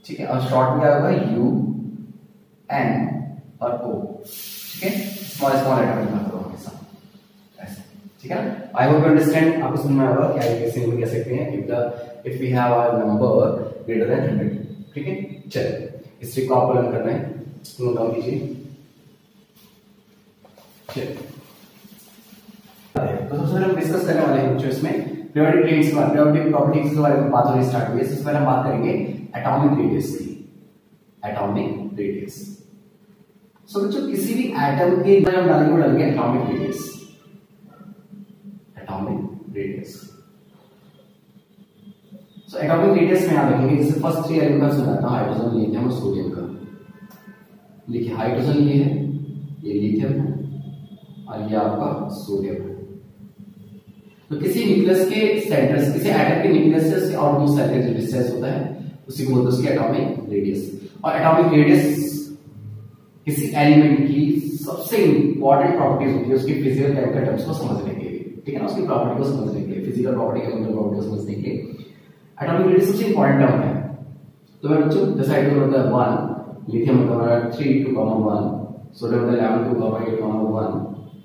ठीक है, और शॉर्ट में क्या होगा u n और o। ठीक है, स्मॉल स्मॉल लेटर लिखना करो हमेशा ऐसे। ठीक है ना, आई होप यू अंडरस्टैंड, आपको समझ में आ रहा है क्या कैसे हम कह सकते हैं if we have a number greater than 100। ठीक है, चलिए इस ट्रिक को आपको लर्न करना है, नोट डाउन कीजिए। चलिए तो सबसे पहले हम डिस्कस करने वाले हैं बच्चों इसमें पीरियोडिक रेडियस के बारे में, पीरियोडिक प्रॉपर्टीज के बारे में बात होनी स्टार्ट हुई है। सबसे पहले हम बात करेंगे एटॉमिक रेडियस की, एटॉमिक रेडियस। सो बच्चों किसी भी एटम के अंदर हम डालेंगे atomic radius, atomic radius. So atomic radius में आप देखेंगे जैसे फर्स्ट 3 एलिमेंट का सुना था, हाइड्रोजन, लिथियम और सोडियम का। देखिए हाइड्रोजन ये है, ये लिथियम है, और ये आपका सोडियम है। तो किसी न्यूक्लियस के सेंटर से, किसी एटम के न्यूक्लियस से उसके आउटमोस्ट सेंटर जो डिस्टेंस होता है उसी को बोलते हैं उसकी एटॉमिक रेडियस। और एटॉमिक रेडियस किसी एलिमेंट की सबसे इंपॉर्टेंट प्रॉपर्टीज होती है उसकी फिजिकल केमिकल टर्म्स को समझने के लिए। ठीक है ना, उसकी प्रॉपर्टी को समझने के लिए, फिजिकल प्रॉपर्टी केमिकल प्रॉपर्टी को समझने के लिए एटॉमिक रेडियस सबसे इंपॉर्टेंट टर्म है। तो मैं बच्चों जैसे हाइड्रोजन होता है 1, लिथियम होता है 3 2 1, सोडियम होता है 11 2 8 1,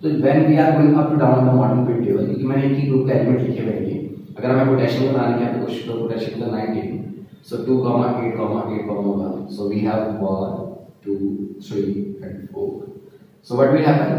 तो when we are going up to down the modern period table, क्योंकि मैंने एक ही ग्रुप का एलिमेंट लिखे हुए हैं, अगर हमें पोटेशियम को बनाने के कोशिश करो, पोटेशियम का 19, so 2, 8, 8, 1, so we have 1, 2, 3 and 4. So what will happen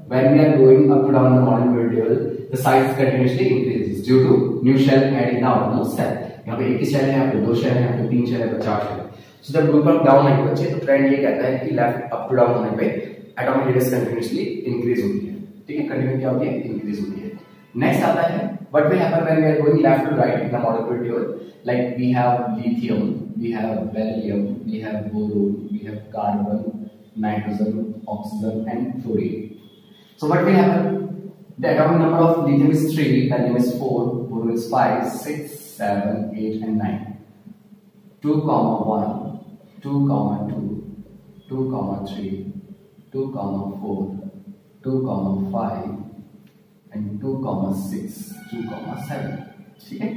when we are going up to down the modern period table, the size continuously increases due to new shell added in the outermost cell. यहाँ पे एक ही शेल है, यहाँ पे दो शेल है, यहाँ पे तीन शेल है, 4 शेल है। So जब ग्रुप अप डाउन है बच्चे, तो ट्रेंड ये कहता है कि लेफ्ट अप टू डाउन होने पे एटॉमिक रेडियस कंटिन्यूअसली इंक्रीज होती है, ठीक है, कंटिन्यू क्या होती है, इंक्रीज होती है। नेक्स्ट आता है what will happen when we are going left to right in the modern period table, like we have lithium, we have beryllium, we have boron, we have carbon, nitrogen, oxygen and fluorine. So what will happen, the atomic number of lithium is 3, beryllium is 4, boron is 5, 6, 7, 8 and 9, 2, 1, 2, 2, 2, 3, 2, 4, 2, 5 and 2, 6, 2, 7, ठीक है।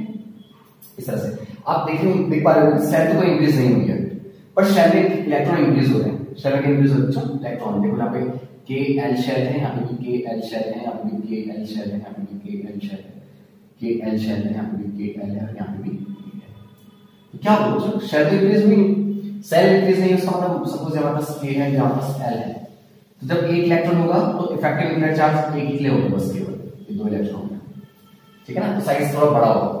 इस तरह से आप देख पा रहे हो शेल तो कोई इंक्रीज नहीं हुई है, पर शेल में इलेक्ट्रॉन इंक्रीज हो रहे हैं, शेल में इंक्रीज हो रहे हैं इलेक्ट्रॉन। देखो यहाँ पे KL शेल है, यहाँ पे भी KL शेल है, यहाँ पे भी KL शेल है, यहाँ पे भी KL शेल है, KL शेल है, यहाँ पे भी KL है, यहाँ पे भी तो क्या हो, शेल इंक्रीज हुई, सेल इंक्रीज नहीं, उसका मतलब सपोज हमारे पास K है, यहाँ पास L है, तो जब एक इलेक्ट्रॉन होगा तो इफेक्टिव न्यूक्लियर चार्ज एक ही होगा, बस केवल दो इलेक्ट्रॉन, ठीक है ना, तो साइज थोड़ा बड़ा होगा।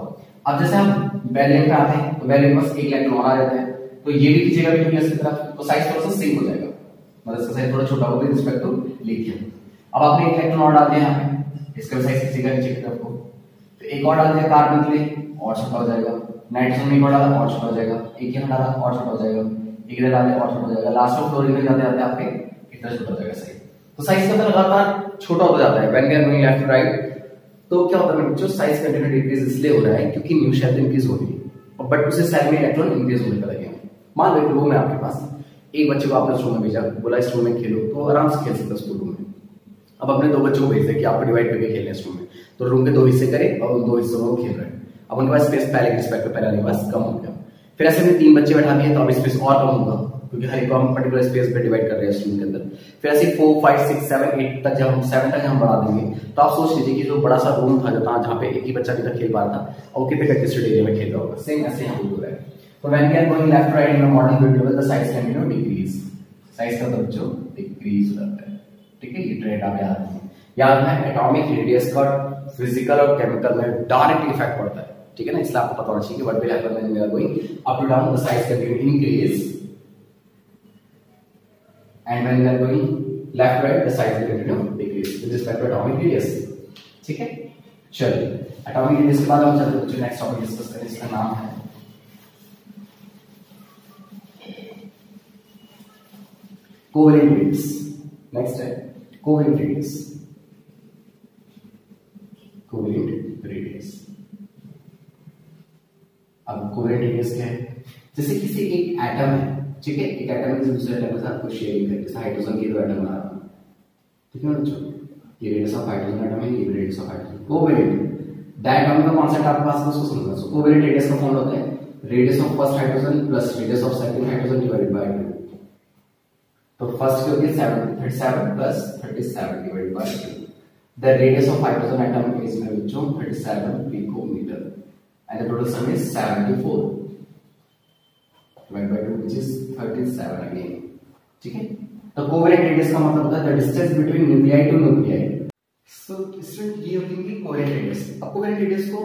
अब जैसे हम वैलेंट पे आते हैं, तो वैलेंट पास एक इलेक्ट्रॉन आ जाता है, तो ये भी खींचेगा न्यूक्लियस की तरफ, तो साइज थोड़ा सा सिंक हो जाएगा, मतलब इसका साइज थोड़ा छोटा होगा विद रिस्पेक्ट टू लिथियम। अब आपने एक इलेक्ट्रॉन और डाल दिया यहाँ पे, इसका साइज खींचेगा नीचे की तरफ को, तो एक और डाल दिया कार्बन के लिए और छोटा हो जाएगा, नाइट्रोजन में एक और डाला और छोटा हो जाएगा, एक यहाँ डाला और छोटा हो जाएगा, एक इधर डाला और छोटा हो जाएगा, लास्ट में फ्लोरीन में जाते जाते आपके इतना छोटा हो जाएगा साइज। तो साइज का लगातार छोटा होता जाता है when we are going left to right. तो क्या होता है बच्चों, साइज कंटिन्यू इंक्रीज इसलिए हो रहा है क्योंकि न्यू शेल इंक्रीज हो रही है, बट उसे सेल में इलेक्ट्रॉन इंक्रीज होने लगे हैं। मान लो एक रूम है आपके पास, एक बच्चे को आपने उस रूम में भेजा, बोला इस रूम में खेलो, तो आराम से खेल सकता है उस रूम में। अब अपने दो बच्चों को भेज दे कि आपको डिवाइड करके खेलना है इस रूम में, तो रूम के दो हिस्से करें और उन दो हिस्सों में खेल रहे हैं। अब उनके पास स्पेस पहले के रिस्पेक्ट में पहले वाले के पास कम हो गया, फिर ऐसे में 3 बच्चे बैठा दिए तो अब स्पेस और कम होगा, क्योंकि हर एक को हम पर्टिकुलर स्पेस पे डिवाइड कर रहे हैं इस रूम के अंदर। फिर ऐसे 4, 5, 6, 7, 8 तक, जब हम 7 तक हम बढ़ा देंगे, तो आप सोच लीजिए कि जो बड़ा सा रूम था जहाँ पे एक ही बच्चा अभी तक खेल पा रहा था, और कितने कंटेस्टेड एरिया में खेल रहा होगा, सेम ऐसे यहाँ हो रहा है। तो when we are going left right in modern period table, the size continue decrease, size का बच्चों डिक्रीज हो जाता है, ठीक है, ये ट्रेंड आप याद रखिए। याद रखना एटॉमिक रेडियस का फिजिकल और केमिकल में डायरेक्ट इफेक्ट पड़ता है, ठीक है ना, इसलिए आपको पता होना चाहिए कि what will happen when we are going up to down, the size continue increase, and when we are going left right the size will continue decrease with respect to atomic radius, ठीक है। चलिए एटॉमिक रेडियस के बाद हम चलते हैं बच्चों नेक्स्ट टॉपिक डिस्कस करें, इसका नाम है कोवेलेंट रेडियस। नेक्स्ट है कोवेलेंट रेडियस, कोवेलेंट रेडियस। अब कोवेलेंट रेडियस क्या है, जैसे किसी एक एटम है, ठीक है, एक एटम में दूसरे एटम के साथ कोई शेयरिंग है, जैसे हाइड्रोजन के दो एटम बना रहा हूं, ठीक है बच्चों, ये रेडियस ऑफ हाइड्रोजन एटम है, ये भी radius of hydrogen. Covalent diagram का कॉन्सेप्ट आपके पास है, उसको समझना। सो कोवेलेंट रेडियस का फॉर्मूला होता है radius of first hydrogen plus radius of second hydrogen divided by 2। तो फर्स्ट की होती है 37 plus 37 divided by 2। The radius of hydrogen atom is में बच्चों 37 picometre and the total sum is 74 divided by 2 which is 37 again, ठीक है। तो कोवेलेंट रेडियस का मतलब होता है the distance between nuclei two nuclei. So student ये होगी कोवेलेंट रेडियस। अब कोवेलेंट रेडियस को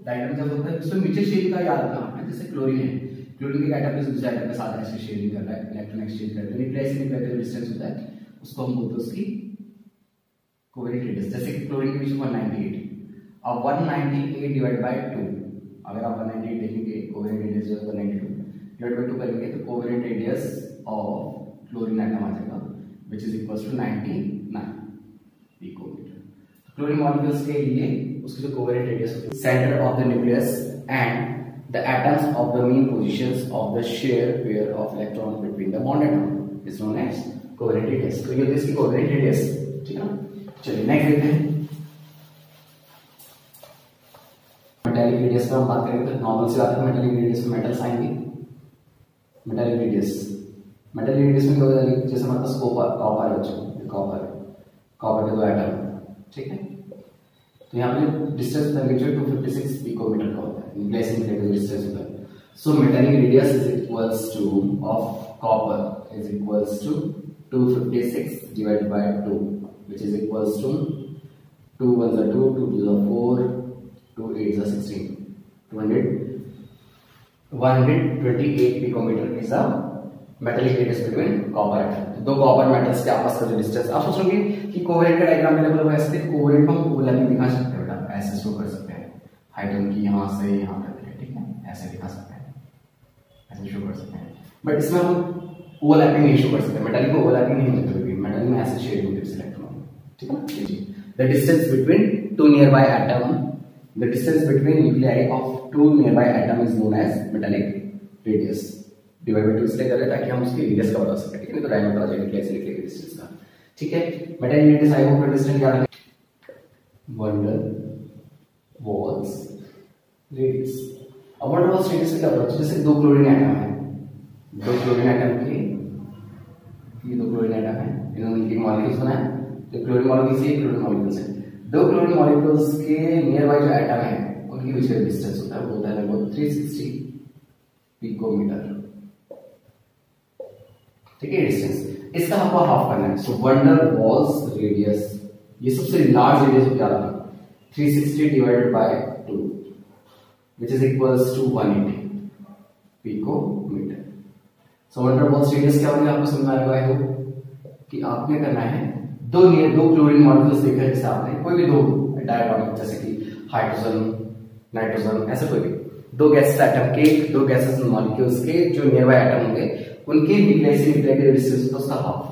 डायग्राम जब होता है उसमें म्यूचुअल शेयरिंग का याद रखना है, जैसे क्लोरीन है, क्लोरीन के एटम से दूसरे एटम के साथ ऐसे शेयरिंग कर रहा है, इलेक्ट्रॉन एक्सचेंज कर रहा है, न्यूक्लियाई से न्यूक्लियाई का डिस्टेंस होता है, उसको हम बोलते हैं उसकी कोवेलेंट रेडियस। जैसे कि क्लोरीन के बीच में 198, अब 198 डिवाइड बाय 2, अगर आप 198 देखेंगे कोवेलेंट रेडियस जो है 192 डिवाइड बाय 2 करेंगे तो covalent radius of chlorine atom आ जाएगा which is equals to 99 picometre. Chlorine molecules के लिए उसकी जो कोवेलेंट रेडियस होती है centre of the nucleus and the atoms of the mean positions of the share pair of electron between the bond atom is known as covalent radius. तो ये होती है इसकी कोवेलेंट रेडियस, ठीक है ना। चलिए नेक्स्ट देखते हैं मेटालिक रेडियस का हम बात करेंगे तो नॉर्मल से बात है, मेटालिक रेडियस में मेटल्स आएंगे। मेटालिक रेडियस में क्या होगा, जैसे हमारे पास कॉपर है बच्चों, कॉपर के दो एटम, ठीक है। तो यहाँ पे डिस्टेंस होता है 256 पिकोमीटर का होता है, न्यूक्लियस से न्यूक्लियस डिस्टेंस होता है। So metallic radius is equals to of copper is equals to 256 divided by 2 which is equals to 2 1 2 2 2 4 2 8 16 128 picometre is a metallic radius between copper atom. दो कॉपर मेटल्स के आपस का जो डिस्टेंस, आप सोचोगे कि कोवेलेंट का डायग्राम अवेलेबल होगा, ऐसे कोवेलेंट हम ओवरलैपिंग दिखा सकते हैं बेटा, ऐसे शो कर सकते हैं हाइट उनकी यहां से यहां तक है, ठीक है, ऐसे दिखा सकते हैं, ऐसे शो कर सकते हैं। बट इसमें हम ओवरलैपिंग नहीं शो कर सकते, मेटालिक को ओवरलैपिंग नहीं होती कभी, मेटल में ऐसे शेड होती है इलेक्ट्रॉन, ठीक है जी। The distance between two nearby atom, the distance between nuclei of two nearby atom is known as metallic radius. Divide by 2 इसलिए कर रहे हैं ताकि हम उसकी रेडियस का बता सकें, ठीक है, तो डायमीटर आ जाएगा, कैसे लिखेंगे डिस्टेंस का, ठीक है। Metallic radius I hope understand याद है। वंडर वॉल्स रेडियस, अब वंडर वॉल्स रेडियस का क्या होता है, जैसे दो क्लोरीन एटम है, दो क्लोरीन एटम के, ये दो क्लोरीन एटम है, इन्होंने मिलकर मॉलिक्यूल्स बनाया, तो क्लोरीन मॉलिक्यूल्स से क्लोरीन मॉलिक्यूल्स है, दो क्लोरीन मॉलिक्यूल्स के नियर बाय जो एटम है उनके बीच का डिस्टेंस होता है, वो होता है लगभग 360 पिकोमीटर, ठीक है डिस्टेंस। इसका हमको हाफ करना है, सो वंडर वॉल्स रेडियस, ये सबसे लार्ज रेडियस क्या होगा 360 divided by 2 which is equals to 180 picometre. So van der Waals radius क्या होगा आपको समझ आएगा है कि आपने करना है दो क्लोरीन मॉलिक्यूल्स देखा है, जैसे आपने कोई भी दो डायटोमिक जैसे कि हाइड्रोजन नाइट्रोजन, ऐसे कोई भी दो गैसेस एटम के, दो गैसेस मॉलिक्यूल्स के जो नियर बाय एटम होंगे उनके न्यूक्लियस से न्यूक्लियस के डिस्टेंस होता है उसका हाफ।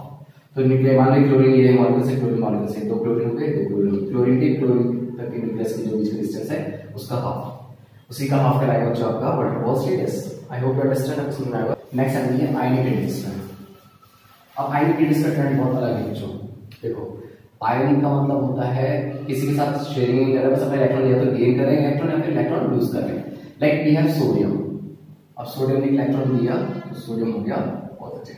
तो न्यूक्लियस मान लो क्लोरीन ये मॉलिक्यूल से क्लोरीन मॉलिक्यूल से दो क्लोरीन हो गए, दो क्लोरीन के क्लोरीन तक के न्यूक्लियस के जो बीच का डिस्टेंस है उसका हाफ, उसी का हाफ कहलाएगा जो आपका wonder Waals radius. I hope you understand, आपको समझ में आएगा। नेक्स्ट आती है आयनिक रेडियस। अब आयनिक रेडियस का ट्रेंड बहुत अलग है बच्चों, देखो आयनिक का मतलब होता है किसी के साथ शेयरिंग नहीं कर रहा, बस अपना इलेक्ट्रॉन या तो गेन करें इलेक्ट्रॉन या फिर इलेक्ट्रॉन लूज करें। लाइक वी हैव सोडियम, अब सोडियम ने इलेक्ट्रॉन दिया तो सोडियम हो गया पॉजिटिव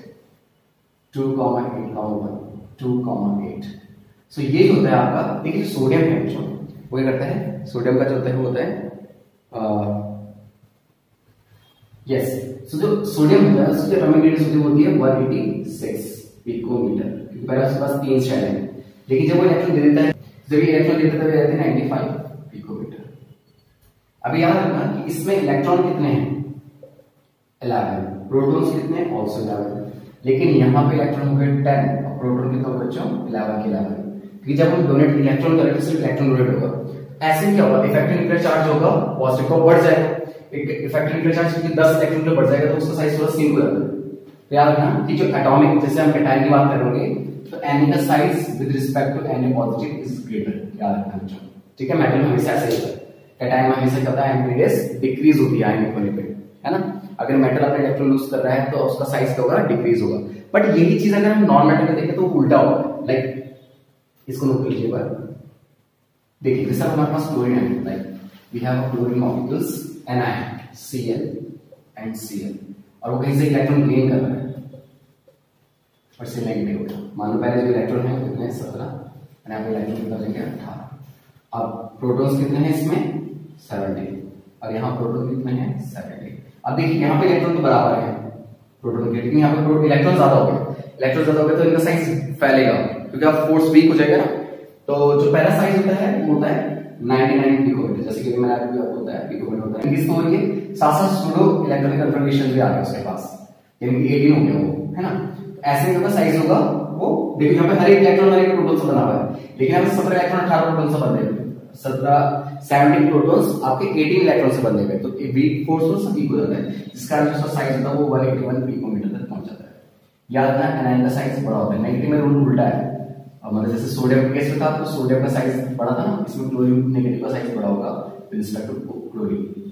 2,8,1 2,8। सो ये होता है आपका, देखिए सोडियम है बच्चों वो क्या करता है, सोडियम का जो होता है वो होता है यस, सो जो सोडियम होता है उसकी एटॉमिक रेडियस होती है 186 पिकोमीटर, क्योंकि पहले उसके पास 3 शेल है, लेकिन जब वो इलेक्ट्रॉन दे देता है, जब ये इलेक्ट्रॉन दे देता है रहते हैं 95 पिकोमीटर। अब याद रखना कि इसमें इलेक्ट्रॉन कितने हैं 11, प्रोटॉन्स कितने हैं ऑल्सो 11, लेकिन यहाँ पे इलेक्ट्रॉन हो गए 10 और प्रोटॉन कितने हो बच्चों 11 के 11, क्योंकि जब हम डोनेट इलेक्ट्रॉन करेंगे सिर्फ इलेक्ट्रॉन डोनेट होगा। ऐसे क्या होगा, इफेक्टिव न्यूक्लियर चार्ज होगा पॉजिटिव का बढ़ जाएगा, इफेक्टिव न्यूक्लियर चार्ज क्योंकि 10 इलेक्ट्रॉन के बढ़ जाएगा तो उसका साइज थोड़ा सिंक हो जाता है। तो याद रखना कि जो एटॉमिक, जैसे हम कैटायन की बात करेंगे तो Na का size with respect to Na positive is greater, याद रखना बच्चों, ठीक है। मेटल में हमेशा ऐसे ही होता है, कैटायन में हमेशा क्या होता है आयनिक रेडियस डिक्रीज होती है आयनिक होने पे, है ना। अगर मेटल अपना इलेक्ट्रॉन लूज कर रहा है तो उसका साइज क्या होगा डिक्रीज होगा। बट यही चीज अगर हम नॉन मेटल में देखें तो उल्टा होगा। लाइक इसको नोट कर लीजिए बार, देखिए जैसे हमारे पास क्लोरीन है, like we have chlorine molecules NiCl and Cl, और वो कहीं से इलेक्ट्रॉन गेन कर रहा है और से नेगेटिव होगा। मान लो पहले जो इलेक्ट्रॉन है कितने 17 और यहाँ पे इलेक्ट्रॉन कितना देंगे 18। अब प्रोटॉन्स कितने हैं इसमें 70 और यहाँ प्रोटॉन कितने हैं 70। अब देखिए यहाँ पे इलेक्ट्रॉन तो बराबर है प्रोटॉन के, लेकिन यहाँ पे इलेक्ट्रॉन ज्यादा हो गया, इलेक्ट्रॉन ज्यादा हो गया तो इनका साइज फैलेगा क्योंकि अब फोर्स वीक हो जाएगा ना। तो जो पहला साइज होता है वो होता है 99 पिकोमीटर, जैसे कि मैंने आपको होता है पिकोमीटर होता है। किसको हो रही साथ साथ सूडो इलेक्ट्रॉनिक कन्फर्मेशन भी आ गया उसके पास, यानी कि 18 हो गया वो, है ना। ऐसे में साइज होगा वो, देखिए यहाँ पे हर एक इलेक्ट्रॉन हर एक प्रोटॉन से बना हुआ है, लेकिन यहाँ पे 17 इलेक्ट्रॉन 18 प्रोटॉन से बने हुए, 17 प्रोटॉन्स आपके 18 इलेक्ट्रॉन से बने हुए, तो वीक फोर्स तो सब इक्वल होता है, जिसका जो साइज होता है वो 181 पिकोमीटर तक पहुंच जाता है। याद रखना एनायन का साइज बड़ा होता है, नेगेटिव में रूल उल्टा है। अब मतलब जैसे सोडियम के केस में था तो सोडियम का साइज बड़ा था ना, इसमें क्लोरीन नेगेटिव का साइज बड़ा होगा विद रिस्पेक्ट टू क्लोरीन।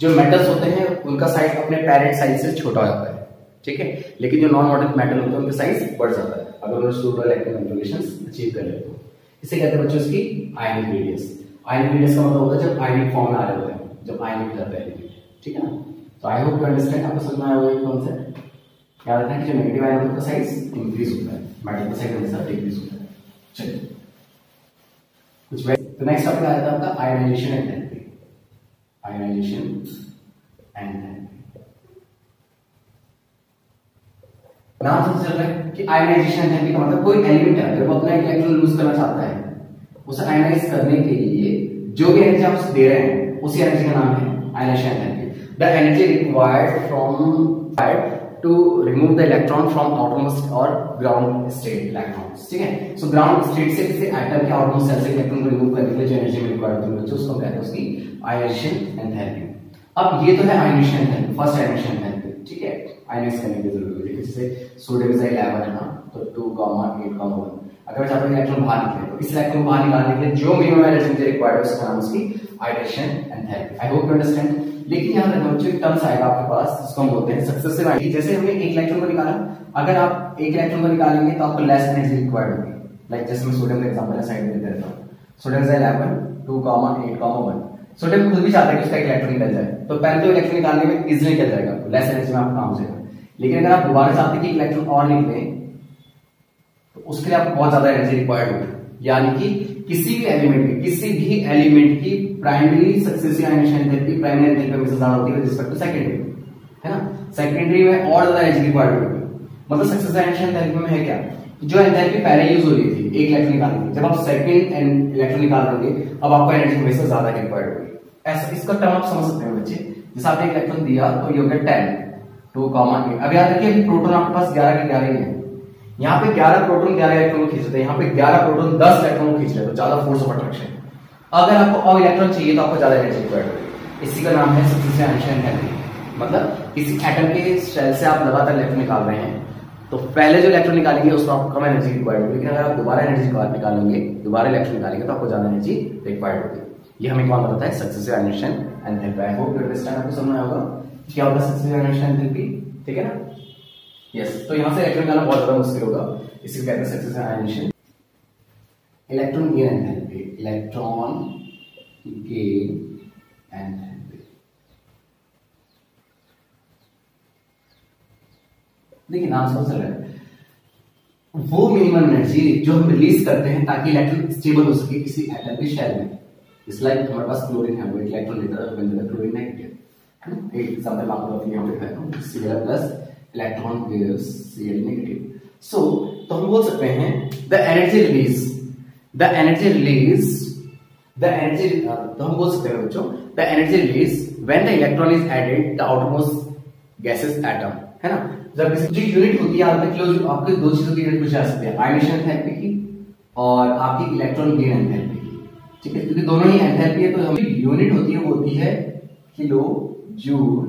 जो मेटल्स होते हैं उनका साइज अपने पेरेंट साइज से छोटा हो जाता है, ठीक है, लेकिन जो नॉन मॉडल मेटल होते हैं उनका साइज बढ़ जाता है अगर वो सूडो इलेक्ट्रॉनिक कन्फर्मेशंस अचीव कर लेते हो। इसे कहते हैं बच्चों इसकी आयनिक रेडियस। आयनिक रेडियस का मतलब होता है जब आयनिक फॉर्म में आ रहे होते हैं, जब आयनिक हो जाता है एलिमेंट, ठीक है ना। तो आई होप यू अंडरस्टैंड, आपको समझ में आया होगा ये कॉन्सेप्ट। याद रखना कि जो नेगेटिव आयन का साइज इंक्रीज होता है, मेटल का साइज हमेशा डिक्रीज होता है। चलिए कुछ वैसे। तो नेक्स्ट टॉपिक आ जाता है आपका आयनाइजेशन एंथैल्पी। आयनाइजेशन एंथैल्पी नाम से चल रहा है कि आयनाइजेशन एंथैल्पी का मतलब कोई एलिमेंट है अगर वो अपना इलेक्ट्रॉन लूज करना चाहता है, उसे आयनाइज करने के लिए जो भी एनर्जी आप उसे दे रहे हैं उसी एनर्जी का नाम है ionisation enthalpy. The energy required to remove the electron from outermost और ग्राउंड स्टेट इलेक्ट्रॉन्स, ठीक है। सो ग्राउंड स्टेट से किसी एटम के आउटरमोस्ट सेल से इलेक्ट्रॉन को रिमूव करने के लिए जो एनर्जी रिक्वायर्ड होती है उसको कहते हैं उसकी आयनाइजेशन एंथैल्पी। अब ये तो है ionisation enthalpy, first ionisation enthalpy, ठीक है। आयनाइज करने की जरूरत है, जैसे सोडियम इज 11 है ना, तो 2, 8, 1। अगर मैं चाहता हूं इलेक्ट्रॉन बाहर निकले तो इस इलेक्ट्रॉन को बाहर निकालने के लिए जो मिनिमम एनर्जी मुझे रिक्वायर्ड है उसका नाम उसकी ionisation enthalpy. I hope you understand. लेकिन यहां रखना बच्चों एक टर्म्स आएगा आपके पास जिसको हम बोलते हैं सक्सेसिव एनर्जी। जैसे हमने एक इलेक्ट्रॉन को निकाला, अगर आप एक इलेक्ट्रॉन को निकालेंगे तो आपको लेस एनर्जी रिक्वायर्ड होगी। लाइक जैसे मैं सोडियम का एग्जांपल है साइड में दे देता हूं। Sodium is 11, 2, 8, 1। सोडियम खुद भी चाहता है कि उसका इलेक्ट्रॉन निकल जाए, तो पहले तो इलेक्ट्रॉन निकालने में इजीली निकल जाएगा, लेस एनर्जी में आपका काम हो जाएगा। लेकिन अगर आप दोबारा चाहते हैं कि इलेक्ट्रॉन और निकले तो उसके लिए आपको बहुत ज्यादा एनर्जी रिक्वायर्ड होगी। यानी कि किसी भी एलिमेंट की primary successive ionisation enthalpy primary enthalpy हमेशा ज्यादा होती है विद रिस्पेक्ट टू सेकेंडरी, है ना। सेकेंडरी में और ज्यादा एनर्जी रिक्वायर्ड होगी। मतलब सक्सेसिव आयनाइजेशन एंथैल्पी में है क्या, जो एंथैल्पी पहले यूज हो रही थी एक इलेक्ट्रॉन निकालने की, जब आप सेकंड इलेक्ट्रॉन निकाल दोगे अब आपको एनर्जी हमेशा ज्यादा रिक्वायर्ड होगी। ऐसा इसका टर्म आप समझ सकते हैं बच्चे। जैसे आपने एक इलेक्ट्रॉन दिया तो ये हो गया 10, 2, 8। अब याद रखिए प्रोटॉन आपके पास 11 के 11 ही है। यहाँ पे 11 प्रोटॉन 11 इलेक्ट्रॉन को खींच रहे हैं, यहाँ पे 11 प्रोटॉन 10 इलेक्ट्रॉन को खींच रहे हैं, तो ज्यादा फोर्स ऑफ अट्रैक्शन। अगर आपको और इलेक्ट्रॉन चाहिए तो आपको ज्यादा एनर्जी रिक्वायर्ड होगी। इसी का नाम है सक्सेसिव आयनाइजेशन एंथैल्पी। मतलब किसी एटम के शेल से आप लगातार इलेक्ट्रॉन निकाल रहे हैं तो पहले जो इलेक्ट्रॉन निकालेंगे उसको आपको कम एनर्जी रिक्वायर्ड होगी, लेकिन अगर आप दोबारा एनर्जी निकालेंगे, दोबारा इलेक्ट्रॉन निकालेंगे तो आपको ज्यादा एनर्जी रिक्वायर्ड होगी। ये हमें कौन बताता है, successive ionisation enthalpy. I hope you understand. आपको समझ में होगा क्या होता है सक्सेसिव आयनाइजेशन एंथैल्पी, ठीक है ना। यस, तो यहां से इलेक्ट्रॉन निकालना बहुत ज्यादा मुश्किल होगा, इसी को कहते हैं successive ionisation. Electron gain enthalpy, electron gain enthalpy. देखिए नाम समझ रहे हैं, वो मिनिमम एनर्जी जो हम रिलीज करते हैं ताकि इलेक्ट्रॉन स्टेबल हो सके किसी एटम के शेल में। इस लाइक हमारे पास क्लोरीन है, वो एक इलेक्ट्रॉन लेता है, बन जाता है क्लोरीन नेगेटिव, है ना। एक एग्जांपल आपको अपने यहां पे दिखाता हूं, Cl plus electron gives Cl negative. So तो हम बोल सकते हैं द एनर्जी रिलीज तो हम बोल सकते हैं बच्चों the energy release when the electron is added the outermost gases atom, है ना। जब जो यूनिट होती है आपके दो चीजों की यूनिट पूछी जा सकती है, आयनाइजेशन एंथैल्पी की और आपकी इलेक्ट्रॉन गेन एंथैल्पी की, ठीक है। क्योंकि दोनों ही एंथैल्पी है तो हमारी यूनिट होती है वो होती है किलो जूल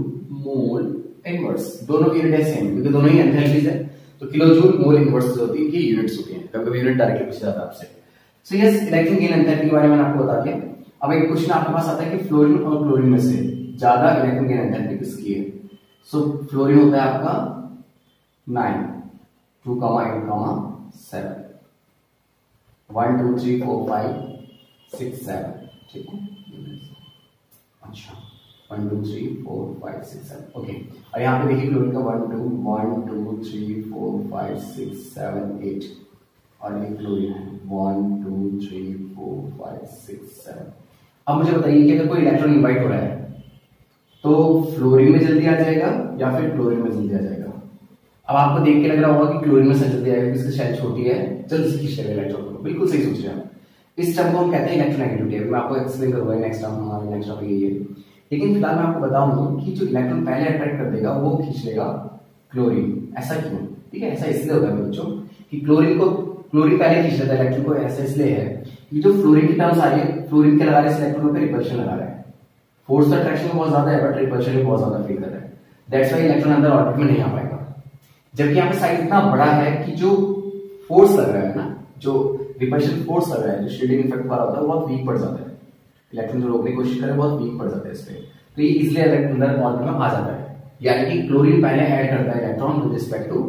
मोल इनवर्स। दोनों की यूनिट है सेम क्योंकि दोनों ही एंथैल्पीज है, तो किलो जूल मोल इनवर्स जो होती है की यूनिट्स होती है। कभी यूनिट डायरेक्टली पूछा जाता है आपसे। So yes, electron gain enthalpy के बारे में आपको बता दिया। अब एक क्वेश्चन आपके पास आता है कि फ्लोरीन और क्लोरीन में से ज्यादा इलेक्ट्रॉन गेन एंथैल्पी किसकी है। सो फ्लोरीन होता है आपका 9, 2, 8, 7, 1, 2, 3, 4, 5, 6, 7, ठीक है। अच्छा 1, 2, 3, 4, 5, 6, 7, ओके। और यहाँ पे देखिए क्लोरीन का 1, 2, 3, 4, 5, 6, 7, 8 और ये क्लोरीन है 1, 2, 3, 4, 5, 6, 7। अब मुझे बताइए कि अगर कोई इलेक्ट्रॉन इन्वाइट हो रहा है तो फ्लोरीन में जल्दी आ जाएगा या फिर क्लोरीन में जल्दी आ जाएगा। अब आपको देख के लग रहा होगा कि क्लोरीन में जल्दी आएगा, इसकी शेल छोटी है, जल्दी से खींच लेगा इलेक्ट्रॉन को। बिल्कुल सही सोच रहे हैं आप। इस टर्म को हम कहते हैं इलेक्ट्रोनेगेटिविटी। मैं आपको एक्सप्लेन करूंगा नेक्स्ट टाइम, हमारे नेक्स्ट टॉपिक यही है। लेकिन फिलहाल मैं आपको बताऊं कि जो इलेक्ट्रॉन पहले अट्रैक्ट कर देगा वो खींच लेगा क्लोरीन। ऐसा क्यों, ठीक है। ऐसा इसलिए होता है बच्चों कि क्लोरीन पहले खींच लेता है इलेक्ट्रॉन को। ऐसा इसलिए है कि जो फ्लोरीन की टर्म्स आ रही है, फ्लोरीन के लगा रहे हैं इलेक्ट्रॉन पे रिपल्शन लगा रहा है। फोर्स तो अट्रैक्शन बहुत ज्यादा है बट रिपल्शन भी बहुत ज्यादा फील कर रहा है। दैट्स व्हाई इलेक्ट्रॉन अंदर ऑर्बिट में नहीं आ पाएगा। जबकि यहाँ पे साइज इतना बड़ा है कि जो फोर्स लग रहा है ना, जो रिपल्शन फोर्स लग रहा है, जो शील्डिंग इफेक्ट वाला होता है, वो बहुत वीक पड़ जाता है। इलेक्ट्रॉन जो रोकने की कोशिश करे बहुत वीक पड़ जाता है इसमें, तो ये इजिली अंदर ऑर्बिट में आ जाता है। यानी कि क्लोरीन पहले ऐड करता है electron with respect to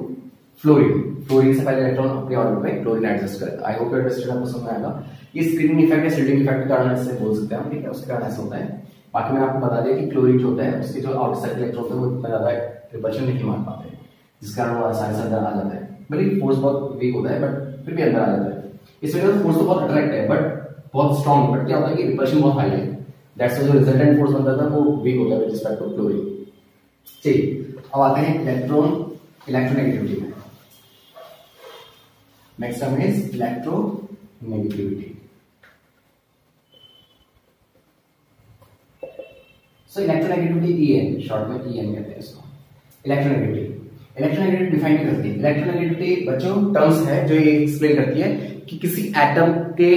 fluorine. Fluorine से पहले इलेक्ट्रॉन अपने ऑर्बिट में क्लोरीन एडजस्ट करता है। आई होप यू अंडरस्टैंड, आपको समझ आएगा। ये स्क्रीनिंग इफेक्ट या शील्डिंग इफेक्ट के कारण ऐसे बोल सकते हैं, ठीक है। उसके कारण ऐसा होता है। बाकी मैंने आपको बता दिया कि क्लोरीन जो होता है उसके जो आउटसाइड इलेक्ट्रॉन होते हैं वो इतना ज्यादा रिपल्शन नहीं मार पाते, जिस कारण वो आसानी से अंदर आ जाता है। भले फोर्स बहुत वीक होता है बट फिर भी अंदर आ जाता है। इस वजह से फोर्स तो बहुत अट्रैक्ट है बट बहुत स्ट्रॉन्ग, बट क्या होता है कि रिपल्शन बहुत हाई है, दैट्स जो रिजल्टेंट फोर्स बनता था वो वीक हो गया विद रिस्पेक्ट टू क्लोरीन। चलिए अब आते हैं इलेक्ट्रोनेगेटिविटी में। Next term is electronegativity. So electronegativity EN, short में EN कहते हैं इसको। इलेक्ट्रोनेगेटिविटी डिफाइन करती है। इलेक्ट्रोनेगेटिविटी बच्चों टर्म्स है जो ये एक्सप्लेन करती है कि किसी एटम के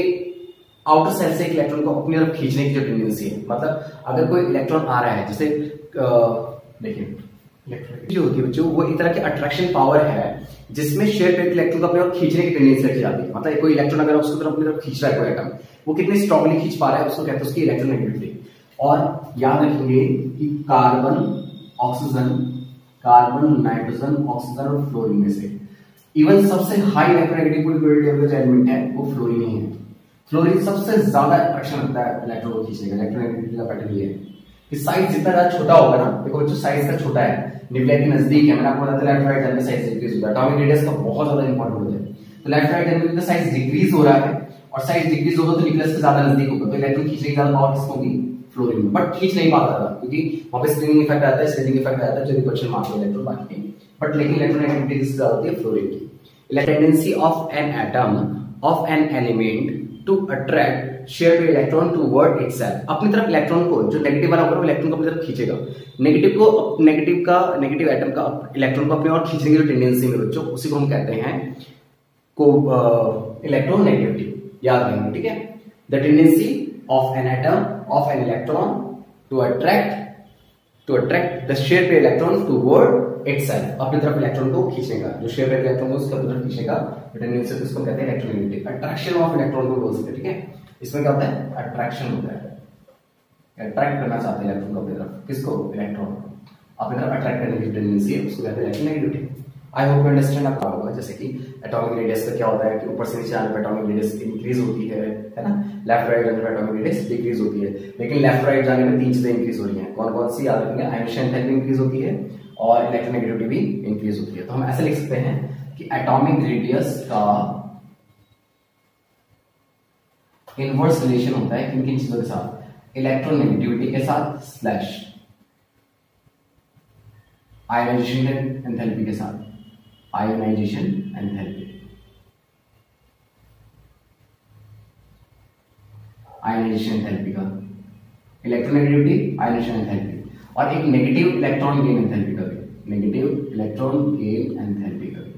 आउटर सेल से एक इलेक्ट्रॉन को अपनी तरफ खींचने की जो टेंडेंसी है, मतलब अगर कोई इलेक्ट्रॉन आ रहा है, जैसे देखिए जो होती है बच्चों वो एक तरह की अट्रैक्शन पावर है जिसमें शेयर पेयर इलेक्ट्रॉन को अपनी ओर खींचने की टेंडेंसी रखी जाती है। मतलब कोई इलेक्ट्रॉन अगर उसको तरफ अपनी तरफ खींच रहा है, कोई एटम वो कितनी स्ट्रांगली खींच पा रहा है उसको कहते हैं उसकी इलेक्ट्रोनेगेटिविटी। और याद रखेंगे कि carbon, oxygen, carbon, nitrogen, oxygen और फ्लोरीन में से इवन सबसे हाई इलेक्ट्रोनेगेटिविटी एलिमेंट है वो फ्लोरीन ही है। फ्लोरीन सबसे ज्यादा अट्रैक्शन रखता है इलेक्ट्रॉन को खींचने का। इलेक्ट्रोनेगेटिविटी का पैटर्न ये है कि साइज जितना ज्यादा छोटा होगा ना, देखो जो साइज का छोटा है न्यूक्लियर के नजदीक है, मैंने आपको बताया लेफ्ट राइट एटम का साइज डिक्रीज होता है, एटॉमिक रेडियस का बहुत ज्यादा इंपॉर्टेंट होता है। तो लेफ्ट राइट एटम का साइज डिक्रीज हो रहा है और साइज डिक्रीज होगा तो न्यूक्लियस के ज्यादा नजदीक होगा, तो इलेक्ट्रॉन खींचने की ज्यादा पावर किसको होगी? फ्लोरीन में। बट खींच नहीं पाता था क्योंकि वहां पे स्प्रिंगिंग इफेक्ट आता है, स्प्रिंगिंग इफेक्ट आता है जो रिपल्शन मारता है इलेक्ट्रॉन बाकी नहीं। बट लेकिन इलेक्ट्रोनेगेटिविटी किससे ज्यादा होती है? फ्लोरीन की। Tendency of an atom of an element to attract share electron toward itself, अपनी तरफ इलेक्ट्रॉन को, जो नेगेटिव वाला होगा वो इलेक्ट्रॉन को अपनी तरफ खींचेगा। नेगेटिव एटम का इलेक्ट्रॉन को अपनी ओर खींचने की जो टेंडेंसी है बच्चों उसी को हम कहते हैं इलेक्ट्रोनेगेटिविटी। याद रखेंगे, ठीक है। The tendency of an atom of an electron to attract the share pair electron toward itself, अपनी तरफ इलेक्ट्रॉन को खींचने का, जो शेयर पेयर इलेक्ट्रॉन को उसके अपनी तरफ खींचने का टेंडेंसी है, उसको कहते हैं इलेक्ट्रोनेगेटिविटी। अट्रैक्शन ऑफ इलेक्ट्रॉन को बोल सकते हैं, ठीक है। इसमें क्या होता है? अट्रैक्शन होता है, अट्रैक्ट करना चाहते हैं इलेक्ट्रॉन को अपनी तरफ, किसको? इलेक्ट्रॉन अपनी तरफ अट्रैक्ट करने की टेंडेंसी है, उसको कहते हैं electronegativity. I hope you understand आपका होगा। जैसे कि एटॉमिक रेडियस का क्या होता है कि ऊपर से नीचे आने पर एटॉमिक रेडियस इंक्रीज होती है ना, लेफ्ट राइट जाने पर एटॉमिक रेडियस डिक्रीज होती है, लेकिन लेफ्ट राइट जाने पर तीन चीजें इंक्रीज हो रही हैं। कौन कौन सी? याद रखेंगे, आयनियन एंथैल्पी इंक्रीज होती है और इलेक्ट्रोनेगेटिविटी भी इंक्रीज होती है। तो हम ऐसे लिख सकते हैं कि एटॉमिक रेडियस का इनवर्स रिलेशन होता है किन किन चीजों के साथ? इलेक्ट्रोनेगेटिविटी के साथ स्लैश आयोनाइजेशन एंथैल्पी के साथ, आयोनाइजेशन एंथैल्पी, आयोनाइजेशन एंथैल्पी का इलेक्ट्रोनेगेटिविटी, आयोनाइजेशन एंथैल्पी, और एक नेगेटिव इलेक्ट्रॉन गेन एंथैल्पी का भी, नेगेटिव इलेक्ट्रॉन गेन एंथैल्पी का भी।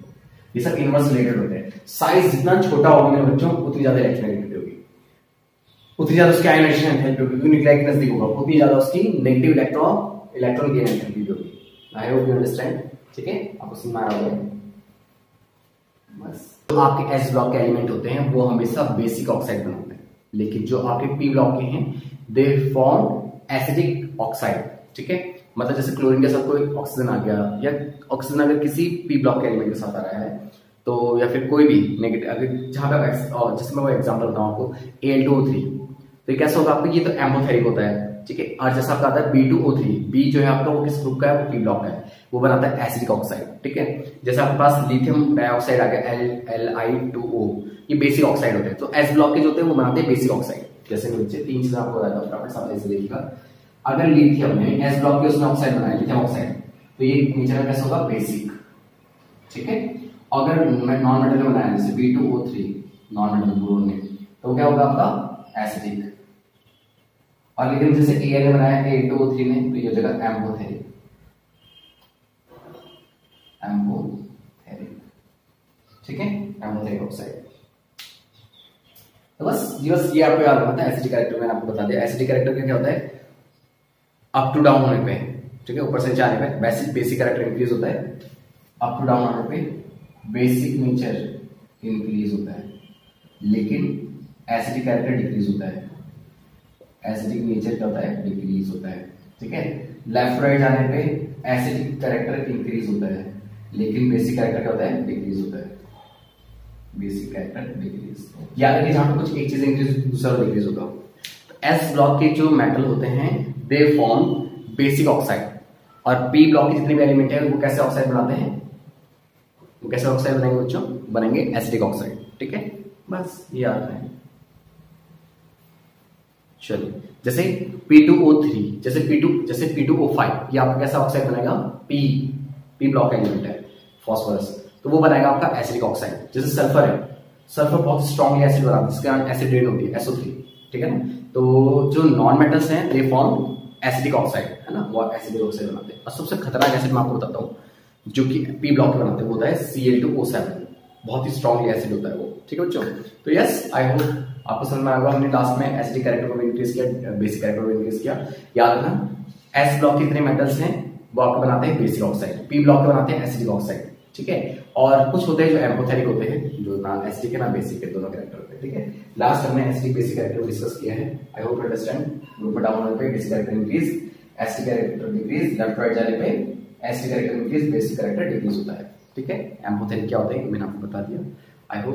ये सब इनवर्स रिलेटेड होते हैं। साइज जितना छोटा होगा मेरे बच्चों उतनी ज्यादा इलेक्ट्रोनेगेटिविटी होगी, उतनी ज्यादा उसकी आयोनाइजेशन एंथैल्पी होगी, न्यूक्लियर के नजदीक होगा उतनी ज्यादा उसकी नेगेटिव इलेक्ट्रॉन गेन एंथैल्पी होगी। आई होप यू अंडरस्टैंड, ठीक है। आपको समझ में आ रहा है बस। तो आपके एस ब्लॉक के एलिमेंट होते हैं वो हमेशा बेसिक ऑक्साइड बनाते हैं, लेकिन जो आपके पी ब्लॉक के हैं दे फॉर्म एसिडिक ऑक्साइड, ठीक है। मतलब जैसे क्लोरीन के साथ कोई ऑक्सीजन आ गया, या ऑक्सीजन अगर किसी पी ब्लॉक के एलिमेंट के साथ आ रहा है तो, या फिर कोई भी नेगेटिव अगर जहां पे, जैसे मैं वो एग्जांपल बताऊं आपको Al2O3, तो कैसा होगा आपको? ये तो एम्फोथेरिक होता है, ठीक है। और जैसा आपका आता है B2O3, बी जो है आपका वो किस ग्रुप का है? वो पी ब्लॉक का है, वो बनाता है एसिडिक ऑक्साइड, ठीक है। जैसे आपके पास लिथियम डाइऑक्साइड आ गया Li2O, ये बेसिक ऑक्साइड होते हैं। तो एस ब्लॉक के जो होते हैं वो बनाते हैं बेसिक ऑक्साइड। जैसे नीचे तीन चीजें आपको बताता हूँ फटाफट सामने से देखिएगा। अगर लिथियम में एस ब्लॉक के उसने ऑक्साइड बनाया, लिथियम ऑक्साइड, तो ये नीचे में कैसा होगा? बेसिक, ठीक है। अगर नॉन मेटल में बनाया जैसे B2O3 नॉन मेटल बोरोन ने, तो क्या होगा आपका? एसिडिक। और लेकिन जैसे Al ने बनाया A2O3 ने, तो ये हो जाएगा एम्फोथेरिक, एम्फोथेरिक, ठीक है, एम्फोथेरिक ऑक्साइड। तो बस ये आपको याद रखना है। एसिडिक कैरेक्टर मैंने आपको बता दिया। एसिडिक कैरेक्टर क्या होता है? अप टू डाउन होने पे, ठीक है, ऊपर से नीचे आने पे बेसिक कैरेक्टर इंक्रीज होता है, अप टू डाउन आने पे बेसिक नेचर इंक्रीज होता है, लेकिन एसिडिक कैरेक्टर डिक्रीज होता है। एसिडिक नेचर क्या होता है? डिक्रीज होता है, ठीक है। लेफ्ट राइट जाने पे एसिडिक कैरेक्टर इंक्रीज होता है, लेकिन बेसिक कैरेक्टर क्या होता है? डिक्रीज होता है, बेसिक कैरेक्टर डिक्रीज। याद रखिए जहां पे कुछ एक चीज इंक्रीज दूसरा डिक्रीज होगा। एस ब्लॉक के जो मेटल होते हैं दे फॉर्म बेसिक ऑक्साइड, और पी ब्लॉक के जितने भी एलिमेंट है वो कैसे ऑक्साइड बनाते हैं? वो कैसे ऑक्साइड बनेंगे बच्चों? बनेंगे एसिडिक ऑक्साइड, ठीक है। बस ये याद रखें। चलिए जैसे P2O3, जैसे P2O5, ये आपका कैसा ऑक्साइड बनेगा, पी ब्लॉक एलिमेंट है फॉस्फोरस, तो वो बनाएगा आपका एसिडिक ऑक्साइड। जैसे सल्फर है, सल्फर बहुत स्ट्रॉन्गली एसिड बनाता है, इसका एसिड रेन होती है SO3, ठीक है ना। तो जो नॉन मेटल्स हैं दे फॉर्म एसिडिक ऑक्साइड, है ना, वो एसिडिक ऑक्साइड बनाते हैं। और सबसे खतरनाक एसिड मैं आपको बताता हूँ जो कि पी ब्लॉक के बनाते हैं, वो होता है Cl2O7, बहुत ही स्ट्रॉन्गली एसिड होता है वो, ठीक है बच्चों। तो यस, आई होप आपको समझ में आएगा। हमने लास्ट में एसिडिक कैरेक्टर को इंक्रीज किया, बेसिक कैरेक्टर को इंक्रीज किया। याद रखना एस ब्लॉक के कितने मेटल्स हैं, वो आपको बनाते हैं बेसिक ऑक्साइड, पी ब्लॉक के बनाते हैं एसिडिक ऑक्साइड, ठीक है। और कुछ होते हैं जो एम्फोथेरिक होते हैं, जो ना एसिडिक है ना बेसिक है, दोनों कैरेक्टर होते हैं, ठीक है। लास्ट हमने एसिडिक बेसिक कैरेक्टर डिस्कस किया है। आई होप यू अंडरस्टैंड। ग्रुप में डाउन होने पे basic character increase, acidic character decrease, left right जाने पे acidic character increase, basic character decrease होता है, ठीक है। एम्फोथेरिक क्या होता है मैंने आपको बता दिया। I hope